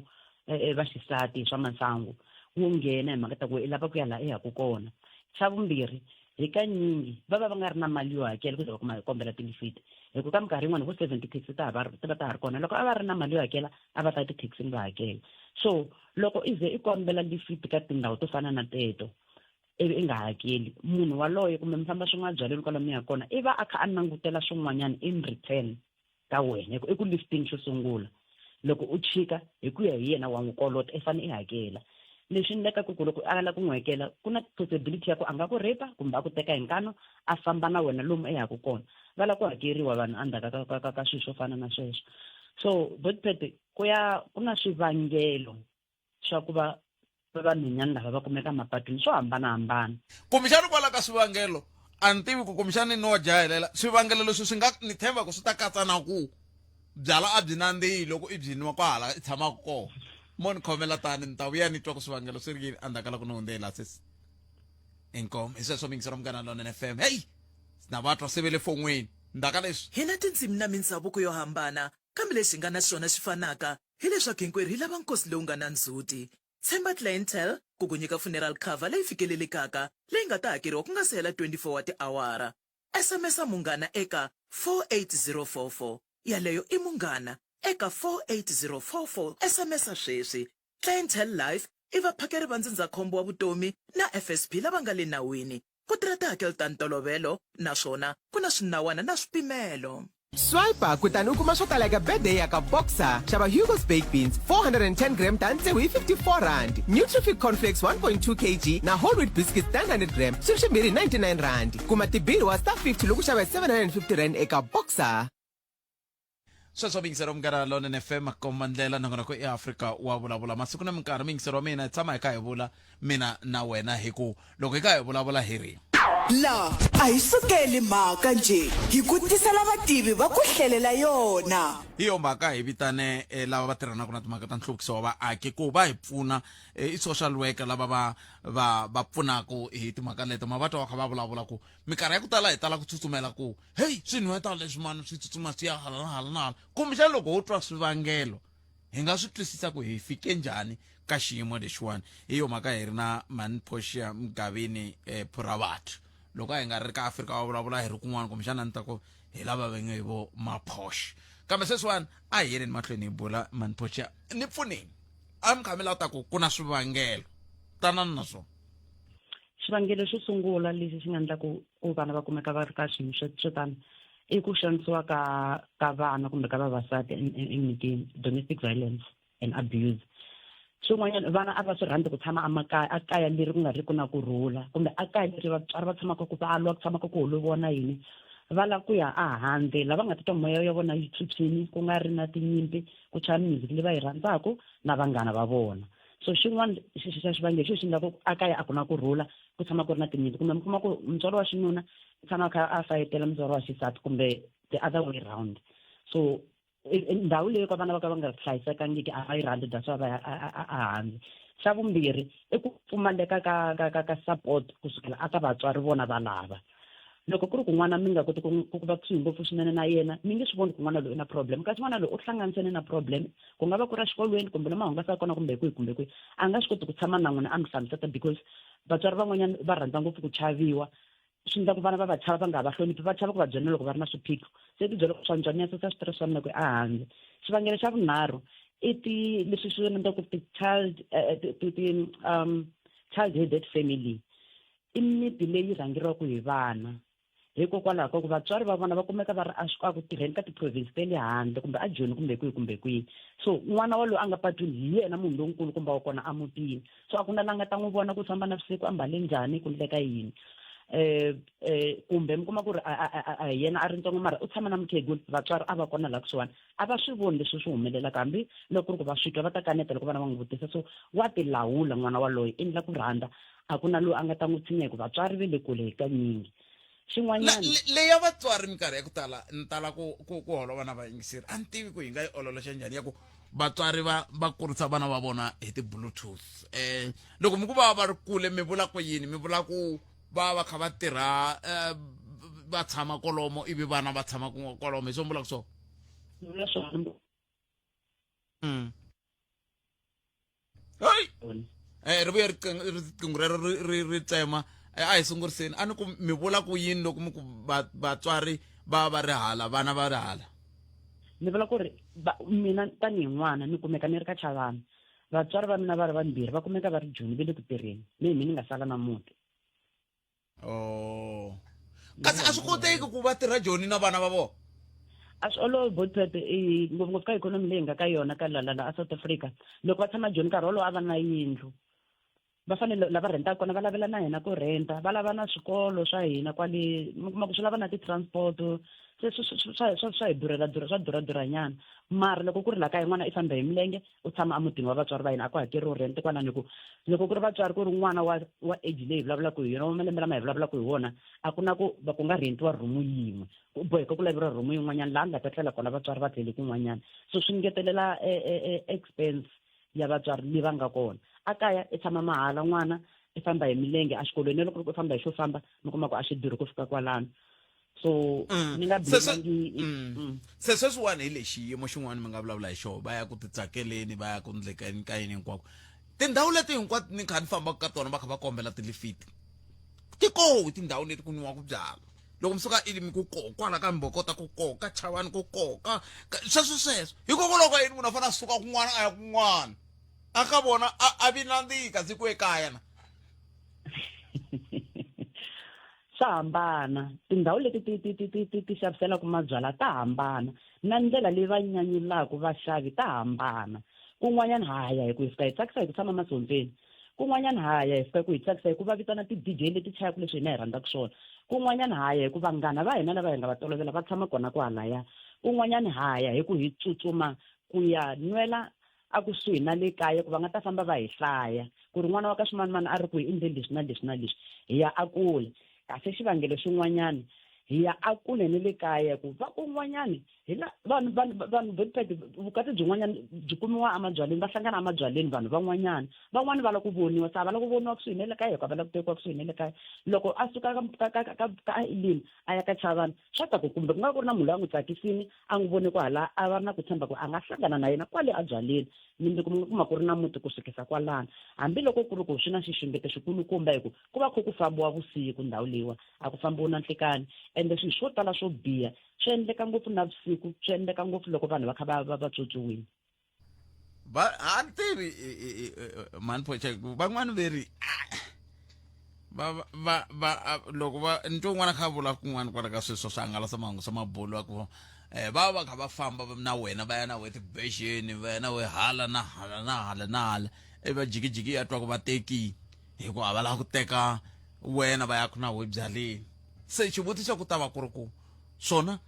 vaxisati swa masangu wo nghena hi mhaka ta ku i lava ku ya laha i yaku kona xa vumbirhi hi kanyingi va va nga ri na mali yo hakela ku za va kuma kombela tilifiti hi ku ka minkarhi yin'wana vo 70 taxi ta va ta ha ri kona loko a va ri na mali yo hakela a va ta tithekisini va hakela so loko i ze i kombela lifiti ka tindhawu to fana na teto ivi i nga hakeli munhu waloye kumbe mi famba swin'wana byaleni kwala mi ya kona i va a kha a langutela swin'wanyana in return ka wena i ku lifting xo sungula loko u chika hi ku ya hi yena wa n'wi kolota i fanele i hakela leswi endlekaka ku loko a lava ku n'wi hakela ku na possibility ya ku a nga ku rape kumbe a ku teka hi nkano a famba na wena lomu i yaku kona va lava ku hakeriwa vanhu endzhaku ka swilo swo fana na sweswo so Buttpete ku na swivangelo swa ku va vanhwanyana lava va kumeka mapatwini swo hambanahambana kumbexani kwala ka swivangelo a ni tivi ku kumbexani no jahelela swivangelo leswi swi nga ni tshemba ku swi ta katsa na ku byala a byi nandzihi loko i byi nwa kwahala i tshamaka kona mo ni khomela tani ni ta vuya ni twa ku swivangelo swi ri yini endzhaku ka loko ni hundzela sesi inkomo hi sweswo mingisero Munghana Lonene FM hey na vatwa se ve le fon'weni ndzhaka leswi hi na tindzimi na mindhavuko yo hambana kambe lexi nga na xona xi fanaka hileswaku hinkwerhu hi lava nkosi lowu nga na ndzhuti Tshemba Clientele ku ku nyika funeral cover leyi fikelelekaka leyi nga ta hakeriwa ku nga se hela 24 wa tiawara SMS Munghana eka 48044 yaleyo i Munghana eka 48044 SMS sweswi Clientele Life i vaphakeri va ndzindzakhombo wa vutomi na FSP lava nga le nawini ku tirha tihakelo ta ntolovelo naswona ku na swinawana na swipimelo Swiper kutani u kuma swo tala eka birthday ya ka Boxer xava Hugo's baked beans 410 gram ta ntsevu hi 54 rand Nutrifit cornflakes 1.2 kg na whole wheat biscuits 100 gram swi ri ximbirhi 99 rand kuma tibili wa star 50 loko xava 750 rand eka Boxer sweswo mingisero Munghana Lonene FM komandlela nangona ku eAfrika wa vulavula masiku na minkarhi mingisero wa mina tshama hi kha hi vula mina na wena hi ku loko hi kha hi vulavula hi ri la a hi sukeli mhaka nje hi ku tisela vativi va ku hlelela yona hi yo mhaka hi vitane lava va tirhanaka na timhaka ta nhluvukiso wa vaaki ku va hi pfuna i social worker lava va pfunaka hi timhaka leto mavata wa kha va vulavula ku minkarhi ya ku tala hi tala ku tsutsumela ku hey swi nhuweta leswi mani swi tsutsuma swi ya hala na hala na hala kumbexani loko wo twa swivangelo hi nga swi twisisa ku hi fike njhani ka xiyimo lexiwani. Hi yo mhaka hi ri na Manposia Mgabini Phuravathu. Loko hi nga ri ka Afrika wa vulavula hi ri kun'wana kumbexana ni ta ku hi lava va nge vo Maposh. Kambe sweswiwani a hi yeleni mahlweni hi bula Manposia ni pfuneni. A mi kha mi lava ta ku na swivangelo tanani na swona. Xivangelo xo sungula lexi xi nga endla ku vana va kumeka va ri ka xiyimo xo tani i ku xanisiwa ka vana kumbe ka vavasati emitini, domestic violence and abuse. Swin'wanyana vana a va swi rhandzi ku tshama a kaya leri ku nga ri ku na kurhula kumbe a kaya leri vatswari va tshamaka ku valwa ku tshamaka ku holovona yini va lava ku ya ehandle lava nga titwa moya ya vona yi tshwini ku nga ri na tinyimpi ku chaya music leyi va yi rhandzaka na vanghana va vona. So xin'wana xivangelo xo xi nga ku a kaya a ku na kurhula ku tshama ku ri na tinyimpi kumbe mi kuma ku mutswari wa xinuna tshama a kha a fayetela mutswari wa xisati kumbe the other way round. So ndhawu leyi ka vana va ka va nga hlayisekangiki a va yi rhandzi that's why va ya ehandle. Xa vumbirhi i ku pfumaleka ka support kusukela aka vatswari vona valava. Loko ku ri ku n'wana mi nga koti ku va kusuhi ngopfu swinene na yena mi nge swi voni ku n'wana loyi na problem kasi n'wana loyi u hlanganisene na problem ku nga va ku ra xikolweni kumbe lama hungasa kona kumbe kwihi a nga swi koti ku tshama na n'wina a mi hlamuseta because vatswari van'wanyana va rhandza ngopfu ku chaviwa swi endla ku vana va va chava va nga va hloniphi va chava ku va byela loko va ri na swiphiqo se ti byela ku swa njhani ya susa switirhi swa mina ku ehandle. Xivangelo xa vunharhu i leswi swi endla ku child headed family i miti leyi rhangeriwaka hi vana hikokwalaho ka ku vatswari va vona va kumeka va ri ku tirheni ka ti-province ta le handle kumbe a Joni kumbe kwihi. So n'wana wa loyi a nga patwini hi yena munhu lonkulu kumbe wa kona amutini so a ku na la nga ta n'wi vona ku famba navusiku a mbale njhani ku endleka yini kumbe mi kuma ku ri a yena a ri ntsongo mara u tshama na mukhegula vatswari a va kona la kusuwani a va swi voni leswi swi humelelaka hambi loko ku ri ku va switwa va ta kaneta loko vana va n'wi vutisa so wa ti lawula n'wana waloyi i endla ku rhandza a ku na loyi a nga ta n'wi tshinya hi ku vatswari ve le kule hi kanyingi. Leya vatswari minkarhi ya ku tala ni tala ku holova na vayingiseri a ni tivi ku hi nga yi ololoxa njhani ya ku vatswari va kurisa vana va vona hi ti-bluetooth loko mi ku va ri kule mi vula ku yini mi vula ku va kha va tirha va tshama kolomo ivi vana va tshama kolomo hi swo mi vula ku swona ri vuye riqingho rero ri tsema a hi sunguriseni a ni ku mi vula ku yini loko mi ku vatswari va ri hala vana va ri hala. Ni vula ku ri mina tanihi n'wana ni kumeka ni ri ka Chavani vatswari va mina va ri vambirhi va kumeka va ri Joni ve le ku tirheni ni nga sala na muti. Kasi a swi koteki ku va tirha Joni na vana va vona a swi olovi Bothwet ngopfungopfu ka ikhonomi leyi nga ka yona ka la South Africa loko va tshama Joni nkarhi wolowo a va na yindlu va fanele lava rentaka kona va lavela na hina ku renta va lava na swikolo swa hina kwale mi kuma ku swi lava na ti-transport se swa hi durha nyana mara loko ku ri la kaya n'wana i famba hi milenge u tshama amutini wa vatswari va hina a ku hakeriwi rent kwalani ku loko ku ri vatswari ku ri n'wana wa age leyi vulavulaka hi yona wa malembe lama hi vulavulaka hi wona a ku na ku va ku nga rentiwa room yin'we ku boheka ku laveriwa room yin'wanyana laha nga ta tlela kona vatswari va tlele kun'wanyana so swi ngetelela expense ya vatswari leyi va nga kona a kaya i tshama mahala n'wana i famba hi milenge a xikolweni loko i famba hi xo famba mi kuma ku a xi durhi ku fika kwalano so ni nga se sweswiwani hi lexi xiyimo xin'wana mi nga vulavula hi xona va ya ku titsakeleni va ya ku ndlekeni ka yini hinkwako tindhawu leti hinkwato ni kha ni fambaka ka tona va kha va kombela tilifiti tikoho tindhawu leti ku nwiwaka byala loko mi suka ilimi ku kokwala ka Mbokota ku koka Chavani ku koka sweswo hikokwalaho ka yini munhu a fanele a suka kun'wana a ya kun'wana a ka vona a vi nandzika siku ekaya na swa hambana tindhawu leti ti xaviselaka mabyala ta hambana na ndlela leyi va nyanyulaka vaxavi ta hambana kun'wanyana haya hi ku hi fika hi tsakisa hi ku tshama masondzeni kun'wanyana haya hi fika ku hi tsakisa hi ku va vitana ti-DJ leti chayaka leswi hina hi rhandzaka swona kun'wanyana haya hi ku vanghana va hina lava hi nga va tolovela va tshama kona kwalaya kun'wanyana haya hi ku hi tsutsuma ku ya nwela a kusuhi na le kaya ku va nga ta famba va hi hlaya ku ri n'wana wa ka ximanimani a ri ku hi endleni leswi na leswi na leswi hi ya a kule kasi xivangelo xin'wanyana hi ya a kule ni le kaya ku va kun'wanyani hila vanhu Botpet vukati byin'wanyana byi kumiwa amabyaleni va hlangana amabyaleni vanhu van'wanyana van'wani va la ku voniwa sa va la ku voniwa ku swinene ka yeka va la ku tekiwa ku swinene ka loko a suka ka Elim a ya ka Chavani swa ta ku kumbe ku nga ku ri na munhu loyi a n'wi tsakisini a n'wi vone ku hala a va ri na ku tshemba ku a nga hlangana na yena kwale abyaleni mimbi kuma ku ri na muti ku sukisa kwalano hambiloko ku ri ku swi na xixungeto xikulukumba hi ku va ku fambiwa vusiku ndhawu leyiwa a ku fambiwa na nhlikani ende swilo swo tala swo biha swi endleka ngopfu na vusiku swi endleka ngopfu loko vanhu va kha va tswotswiwile a ni tivi mani Pocha van'wani veri loko ntwa un'wana kha vula kun'wana kwala ka sweswo swi hangalasamahungu swa mabulu wa ku va kha va famba na wena va ya na we tibexeni va ya na we hala na hala va jikijiki ya twa ku va teki hikuva a va lava ku teka wena va ya ku na we byaleni se xivutiso ku ta va ku ri ku swona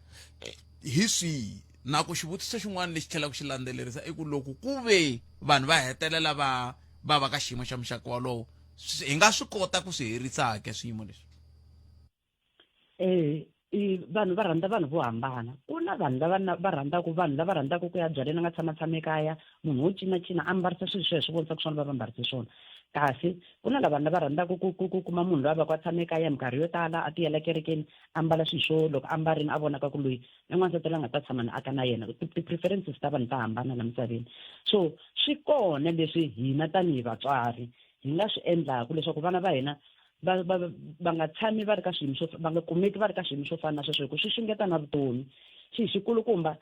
hi swihi na ku xivutiso xin'wana lexi tlhela ku xi landzelerisa i ku loko ku ve vanhu va hetelela va ka xiyimo xa muxaka walowo hi nga swi kota ku swi herisa ke swiyimo leswi vanhu va rhandza vanhu vo hambana ku na vanhu lava rhandzaka ku ya byaleni a nga tshama ekaya munhu wo cinacina a mbarisa swilo sweswo vonisa ku swona va mbarise swona kasi ku na lava rhandzaka ku kuma munhu loyi a va ku a tshame ekaya minkarhi yo tala a tiyela kerekeni a mbala swilo swo loko a mbarini a vonaka ku loyi n'wansati la nga ta tshama ni aka na yena ti-preferences ta vanhu ta hambana la misaveni so swi kona leswi hina tanihi vatswari hi nga swi endlaku leswaku vana va hina va nga tshami va ri ka xiyimo va nga kumeki va ri ka xiyimo xo fana na sweswo hi ku swi xungeta na vutomi xikulukumba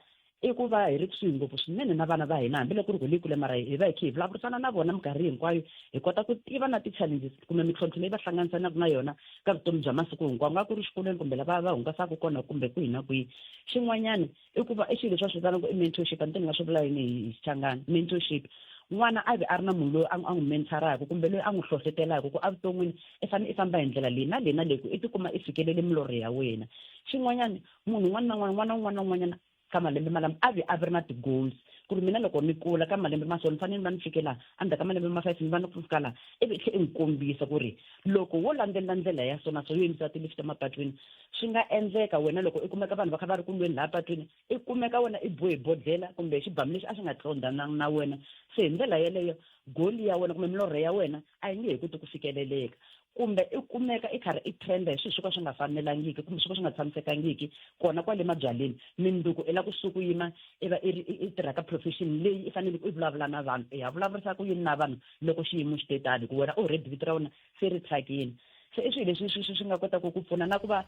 i ku va hi ri kusuhi ngopfu swinene na vana va hina hambiloko ku ri ku le kule mara hi va hi kha hi vulavurisana na vona minkarhi hinkwayo hi kota ku tiva na ti-challenges kumbe mintlhontlho leyi va hlanganisanaka na yona ka vutomi bya masiku hinkwawo nga ku ri xikolweni kumbe lava va hungasaka kona kumbe kwihi na kwihi xin'wanyana i ku va i xilo leswi va swi vitanaka i mentorship a ni nga swi vula yini hi Xichangani mentorship n'wana a ve a ri na munhu loyi a n'wi mentoraka kumbe loyi a n'wi hlohletelaka ku evuton'wini i fanele i famba hi ndlela leyi na leyi na leyi ku i tikuma i fikelele milorho ya wena xin'wanyana munhu n'wana na un'wanyana ka malembe malama a ve na ti-goals ku ri mina loko ni kula ka malembe ma so ni fanele ni va ni fikela endzhaku ka malembe ma 5 ni va ni ku fika laha ivi tlhe i n'wi kombisa ku ri loko wo landzelela ndlela ya so yo yimisa tilifta mapatwini swi nga endleka wena loko i kumeka vanhu va kha va ri ku lweni laha patwini i kumeka wena i bohe bodlela kumbe xibamu lexi a xi nga tlondananga na wena se hi ndlela yeleyo goli ya wena kumbe milorho ya wena a yi nge he koti ku fikeleleka kumbe i kumeka i karhi i trenda hi swilo swo ka swi nga fanelangiki kumbe swo ka swi nga tshamisekangiki kona kwale mabyaleni mindzuku i la kusuku yima i va i tirha ka profession leyi i fanele i vulavula na vanhu i ya vulavurisa ku yini na vanhu loko xiyimo xi te tani ku wena already vito ra wena se ri thyakini se i swilo leswi swi nga kotaka ku pfuna na ku va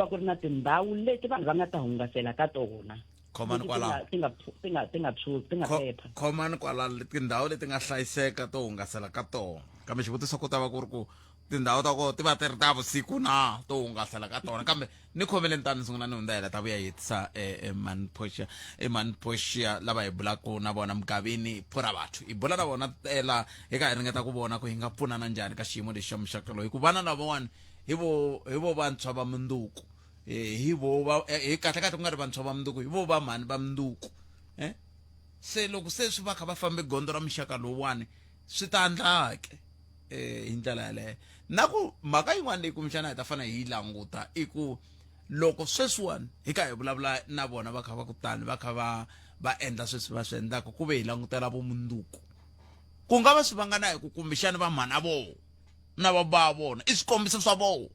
ku ri na tindhawu leti vanhu va nga ta hungasela ka tona khomani kwalaho ti nga phepha khomani kwalaho tindhawu leti nga hlayiseka to hungasela ka tona kambe xivutiso ku ta va ku ri ku tindhawu ta kona ti va ti ri ta vusiku na to hungasela ka tona kambe ni khomele ntani ni sungula ni hundza hela ta vuya hetisa mani Pocha lava hi bulaka na vona mugavini phura vathu hi bula na vona tela hi ka hi ringeta ku vona ku hi nga pfunana njhani ka xiyimo lexi xa muxaka loyi ku vana lavawani hi vo vantshwa va munduku hi kahlekahle ku nga ri vantshwa va munduku hi vo va mhani va munduku se loko se swi va kha va fambe gondo ra muxaka lowuwani swi ta ndlake hi ndlela yaleyo na ku mhaka yin'wana leyi kumbexana hi ta fanele hi languta i ku loko sweswiwani hi ka hi vulavula na vona va kha va kutani va kha va endla sweswi va swi endlaka ku ve hi langutela vomunduku ku nga va swi vangana hi ku kumbexana va mhana voho na va vona i swikombiso swa voho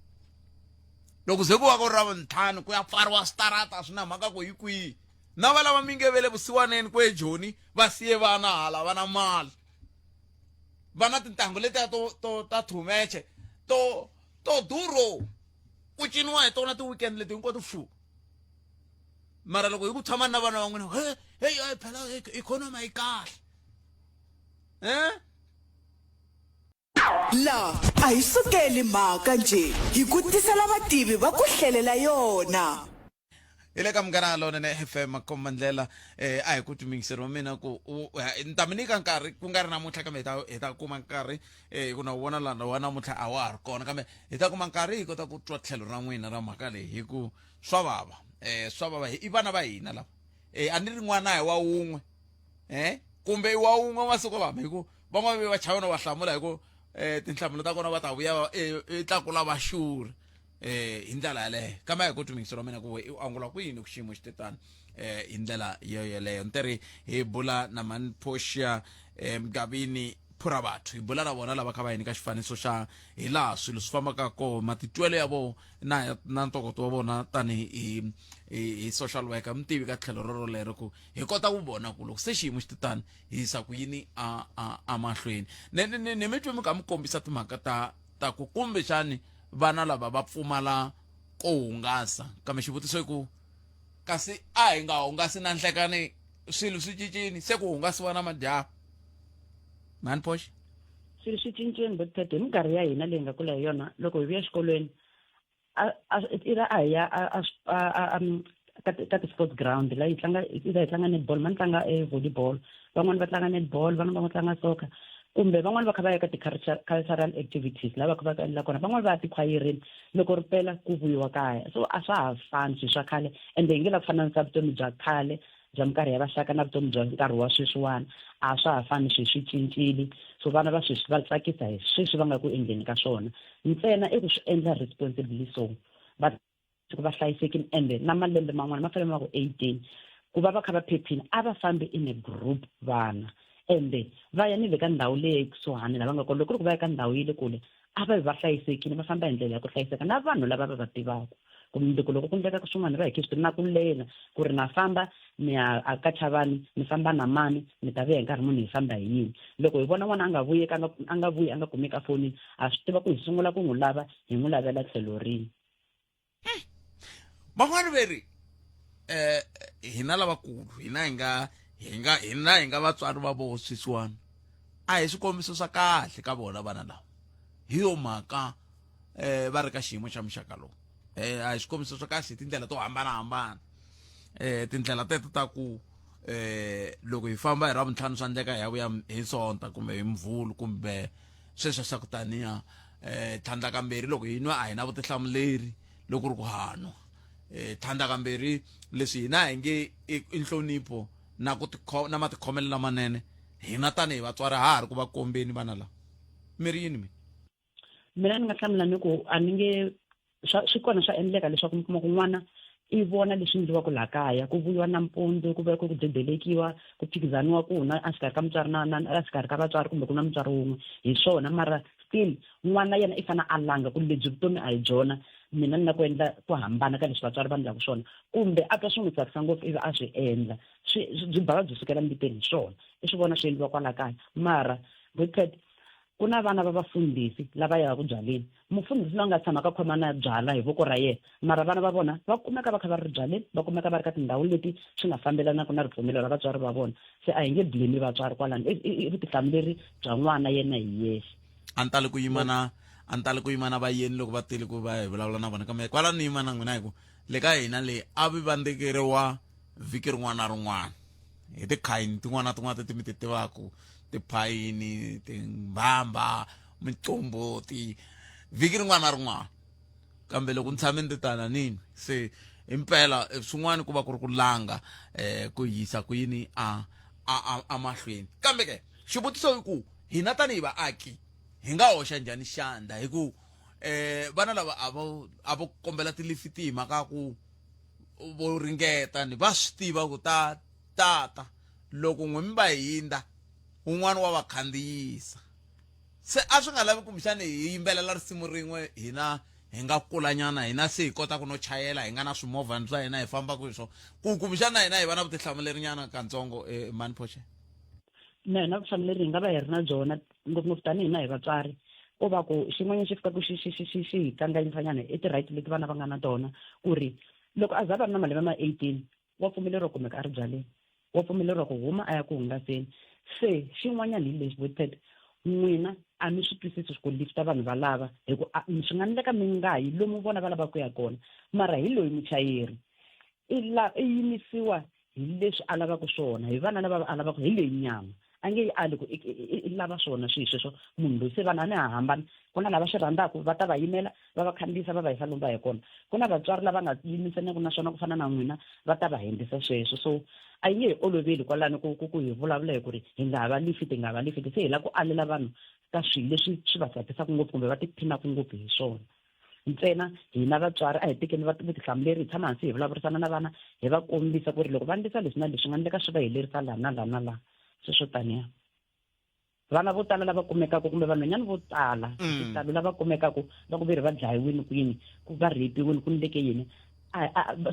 loko ze ku va ku ri ravuntlhanu ku ya pfariwa switarata swi na mhaka ku hi kwihi na va lava mi nge ve le vusiwaneni ku ejoni va siye vana hala va na mali va na tintangu letiya ta thumeche to duro ku ciniwa hi tona ti-weekend leti hinkwato fu mara loko hi ku tshama na vana van'wina hey phela ikhonomi a yi kahle la a hi sukeli mhaka nje hi ku tisela vativi va ku hlelela yona ile ka Munghana Lonene FM Komandlela a hi ku tumingiseriwa mina ku ni ta mi nyika nkarhi ku nga ri namuntlha kambe hi ta kuma nkarhi ku na vona lana wa namuntlha a wa ha ri kona kambe hi ta kuma nkarhi hi kota ku twa tlhelo ra n'wina ra mhaka leyi hi ku swa vava i vana va hina lava a ni ri n'wana hi wa wun'we kumbe i wa wun'we masiku lama hi ku van'wana va chavana va hlamula hi ku tinhlamulo ta kona va ta vuya i tlakula va xurhi hi ndlela yaleyo kambe hi ku tumingiselo mina ku i angula ku yini ku xiyimo xitetani hi ndlela yeleyo ntirhi hi bula na Manphosha Mgabini phura batho hi bula na vona lava kha va yini ka xifaniso xa hi laha swilo swi fambaka kona matitwelo ya vona na ntokoto wa vona tani hi social worker mutivi ka tlhelo rolero ku hi kota ku vona ku loko se xiyimo xitetani hi yisa ku yini a mahlweni ni mitwe mi kha mi kombisa timhaka ta ku kumbe xani vana lava va pfumala ko hungasa kambe xivutiso i ku kasi a hi nga hungasi na nhlekani swilo swi cincini se ku hungasiwa na madyambu Manphosha swilo swi cincini Buthphet hi minkarhi ya hina leyi nga kula hi yona loko hi vuya exikolweni a hi ya ka ti-sports ground laha hi tlanga netball mani tlanga volleyball van'wani va tlanga netball van'wani va tlanga soccer kumbe van'wani va kha va ya ka ti-cultural activities laha va kha va endla kona van'wani va ya tikhwayerini loko ri pela ku vuyiwa kaya so a swa ha fani swilo swa khale ende hi nge la ku fananisa vutomi bya khale bya minkarhi ya vaxaka na vutomi bya nkarhi wa sweswiwani a swa ha fani swilo swi cincile so vana va sweswi va tsakisa hi sweswi va nga ku endleni ka swona ntsena i ku swi endla responsibly so va hlayisekile ende na malembe man'wana ma fanele ma ku 18 ku va kha va phephile a va fambi in a group vana ende va ya ni le ka ndhawu leyi kusuhani lava nga kona loko ku ri ku va ya ka ndhawu yi le kule a va va hlayisekile va famba hi ndlela ya ku hlayiseka na vanhu lava va va tivaka kumbe loko ku endleka swin'wana va hi khe swi na ku lela ku ri na famba mi ya ka Chavani mi famba na mani mi ta vuya hi nkarhi munhu hi famba hi yini loko hi vona n'wana a nga vuyi a nga kumeki a fonini a swi tiva ku hi sungula ku n'wi lava hi n'wi lavela tlhelo rini van'wani veri hina lavakulu hina hi nga vatswari va vo sweswiwani a hi swikombiso swa kahle ka vona vana lava hi yo mhaka va ri ka xiyimo xa muxaka lowu a hi swikombiso swa kahle tindlela to hambanahambana tindlela teto ta ku loko hi famba hi ravuntlhanu swa endleka hi ya vuya hi sonta kumbe hi mvhulu kumbe sweswo swa ku taniya tlhandlakambirhi loko hi nwa a hi na vutihlamuleri loko ri ku hanwa tlhandlakambirhi leswi hina hi nge i nhlonipho na matikhomelo lamanene hina tanihi vatswari ha ha ri ku va kombeni vana lava mi ri yini mina ni nga hlamula ni ku a ni nge swi kona swa endleka leswaku mi kuma ku n'wana i vona leswi endliwaka laha kaya ku vuyiwa nampundzu ku va ku debelekiwa ku phikizaniwa ku na a xikarhi ka mutswari a xikarhi ka vatswari kumbe ku na mutswari wun'we hi swona mara still n'wana yena i fanele a langa ku lebyi vutomi a hi byona mina ni na ku endla ku hambana ka leswi vatswari va endlaka swona kumbe a twa swi n'wi tsakisa ngopfu ivi a swi endla byi bava byi sukela mbiteni hi swona i swi vona swi endliwa kwala kaya mara Buthphet ku na vana va vafundhisi lava yaka ku byaleni mufundhisi loyi nga tshamaka khoma na byala hi voko ra yena mara vana va vona va kumeka va kha va ri byaleni va kumeka va ri ka tindhawu leti swi nga fambelanaka na ripfumelo ra vatswari va vona se a hi nge blame vatswari kwalani i vutihlamuleri bya n'wana yena hi yexe a ni tali ku yima na vayeni loko va tele ku va hi vulavula na vona kambe kwala ni yima na n'wina hi ku le ka hina leyi a vi vandzekeriwa vhiki rin'wana na rin'wana hi tikhayini tin'wana na tin'wana teti mi ti tivaku tiphayini timbhamba miqomboti vhiki rin'wana na rin'wana kambe loko ni tshame ni titana nini se impela swin'wana ku va ku ri ku langa ku yisa ku yini a mahlweni kambe ke xivutiso i ku hina tanihi vaaki hi nga hoxa njhani xandla hi ku vana lava a vo kombela tilifiti hi mhaka ku vo ringeta ni va swi tiva ku tata loko n'we mi va hindza un'wana wa va khandziyisa se a swi nga lavi kumbexani hi yimbelela risimu rin'we hina hi nga kulanyana hina se hi kota ku no chayela hi nga na swimovhana swa hina hi fambaka hi swona ku kumbexani na hina hi va na vutihlamuleri nyana katsongo Manphosha na vutihlamuleri hi nga va hi ri na byona ngopfungopfu tanihi na hi vatswari ko va ku xin'wanyana xi fika ku xi hi kanganyisanyana i ti-right leti vana va nga na tona ku ri loko a za va ri na malembe ma 18 wa pfumeleriwa kumeka a ri byaleni wa pfumeleriwa ku huma a ya ku hungaseni se xin'wanyana hi lexi Buthphet n'wina a mi swi twisisi swi ku lifta vanhu valava hi ku swi nga endleka mi nga yi lomu vona va lavaka ku ya kona mara hi loyi muchayeri i yimisiwa hi leswi a lavaka swona hi vana lava a lavaka hi leyi nyama a nge yi ali ku i lava swona swilo sweswo munhu loyi se vanhu a ni hambana ku na lava swi rhandzaka va ta va yimela va va khandziyisa va va yisa lomu va hi kona ku na vatswari lava nga yimisaniki na swona ku fana na n'wina va ta va hembisa sweswo so a yi nge hi oloveli kwalani ku hi vulavula hi ku ri hi nga va lifiti se hi lava ku alela vanhu ka swilo leswi swi va tsakisaka ngopfu kumbe va tiphinaka ngopfu hi swona ntsena hina vatswari a hi tekeni vutihlamuleri hi tshama hansi hi vulavurisana na vana hi va kombisa ku ri loko va endlisa leswi na leswi nga endleka swi va helerisa laha na laha na laha sweswo taniya vana vo tala lava kumekaka kumbe vanhwanyana vo tala xitalo lava kumekaka va ku ve ri va dlayiwini kwini ku va rhepiwini ku endleke yini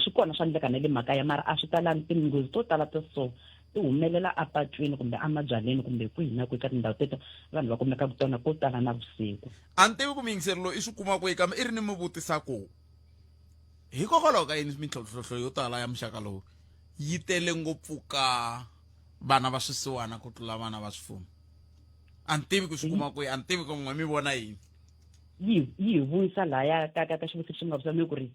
swi kona swa endleka na le makaya mara a swi talangi tinghozi to tala to so ti humelela apatwini kumbe amabyaleni kumbe kwihi na kwihi ka tindhawu teto vanhu va kumekaka tona ko tala na vusiku a ni tivi ku miyingiserilo i swi kuma kwihi kambe i ri ni mi vutisako hikokwalaho ka yini mintlhontlho yo tala ya muxaka lowu yi tele ngopfu ka vana va swisiwana ku tlula vana va swifuwo a ni tivi ku swi kuma kwihi a ni tivi ku n'we mi vona yini yi hi vuyisa lahaya ka xivutiso xi nga vutisaniwi ku ri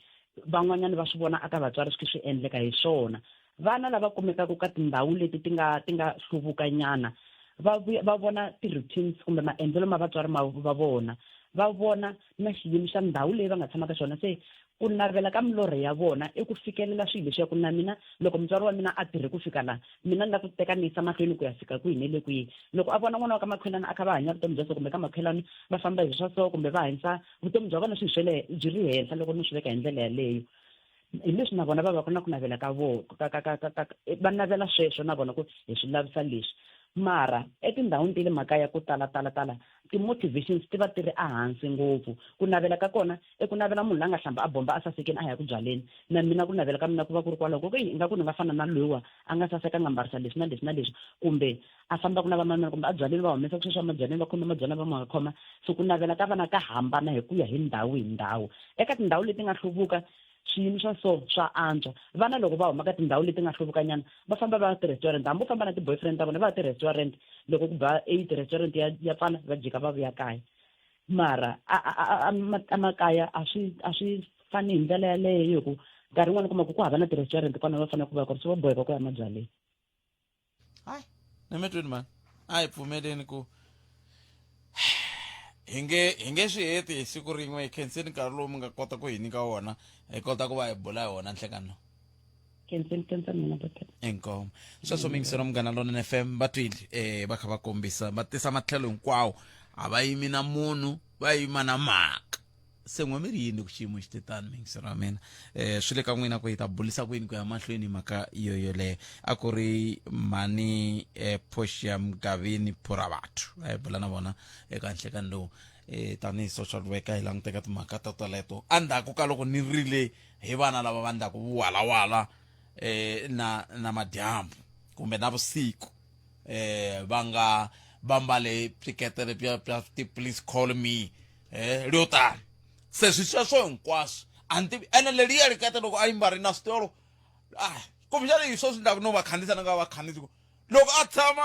van'wanyana va swi vona aka vatswari swi endleka hi swona vana lava kumekaka ka tindhawu leti ti nga hluvukanyana va vona ti-routines kumbe maendlelo ma vatswari va vona va vona na xiyimo xa ndhawu leyi va nga tshama ka xona se ku navela ka milorho ya vona i ku fikelela swilo leswi ya ku na mina loko mutswari wa mina a tirhe ku fika laha mina ni la ku teka ni yisa mahlweni ku ya fika kwihi ne le kwihi loko a vona n'wana wa ka makhelwani a kha va hanya vutomi bya so kumbe ka makhelwani va famba hi swa so kumbe va hanyisa vutomi bya vona byi ri henhla loko ni swi veka hi ndlela yaleyo hi leswi na vona va va ku na ku navela ka va navela sweswo na vona ku hi swi lavisa leswi mara etindhawini ta le makaya ko tala ti-motivations ti va ti ri ehansi ngopfu ku navela ka kona ku navela munhu la nga hlamba a bomba a sasekeni a ya ku byaleni na mina ku navela ka mina ku va ku ri kwalaho ku ingaku ni nga fana na loyiwa a nga saseka nga mbarisa leswi na leswi na leswi kumbe a famba ku na vamanana kumbe a byaleni va humesa ku sweswo mabyaleni va khome mabyaleni va ma khoma so ku navela ka vana ka hambana hi ku ya hi ndhawu eka tindhawu leti nga hluvuka swiyimo swa so swa antswa vana loko va huma ka tindhawu leti nga hluvukanyana va famba va ya ti-restaurant hambi famba na ti-boyfriend ta vona va ya ti-restaurant loko ku ba 8 restaurant ya pfana va jika va vuya kaya mara amakaya a swi fani hi ndlela yaleyo hi ku nkarhi wun'wana kuma ku hava na ti-restaurant kona va fanele ku va ku ri swi va boheka ku ya mabyaleni hayi ni mi twini mani a hi pfumeleni ku hi nge swi heti hi siku rin'we hi khenseni nkarhi lowu mi nga kota ku hi nyika wona hi kota ku va hi bula hi wona nhlekano inkomo sweswo mingisero Munghana Lonene FM va twile va kha va kombisa va tisa matlhelo hinkwawo a va yimi na munhu va yima na mhaka se n'we mi ri yini ku xiyimo xi titani mingisero wa mina swi le ka n'wina ku hi ta bulisa ku yini ku ya mahlweni mhaka yoyoleyo a ku ri mani Portium Gavini Phuravathu va hi bula na vona eka nhlekani lowu tanihi social worker hi languteka timhaka to toleto endzhaku ka loko ni rile hi vana lava va ndlaku vuwalawala na madyambu kumbe na vusiku va nga va mbale swiketele bya ti-please call me lyo tani se swi sweswo hinkwaswo antivi ene leriya rikete loko a yi mbari na switolo kumbexana hi swo swi ndlaku no va khandzisa na nga va khandzisi loko a tshama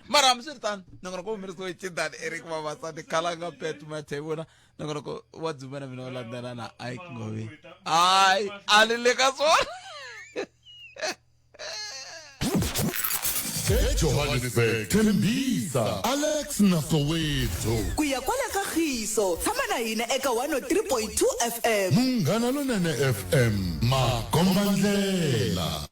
mara hambi swi ri tani nongonoko vumirisiwo hi cintani Eric Mavasani khalanga pet mathevona nongonoko wa dzumena mina wa landzelana ayi ngovi hayi a ni le ka swona eJohannesburg Tembisa Alex Nasoweto ku ya kwala ka Khiso tshama na hina eka 103.2 FM Munghana Lonene FM Makombandlela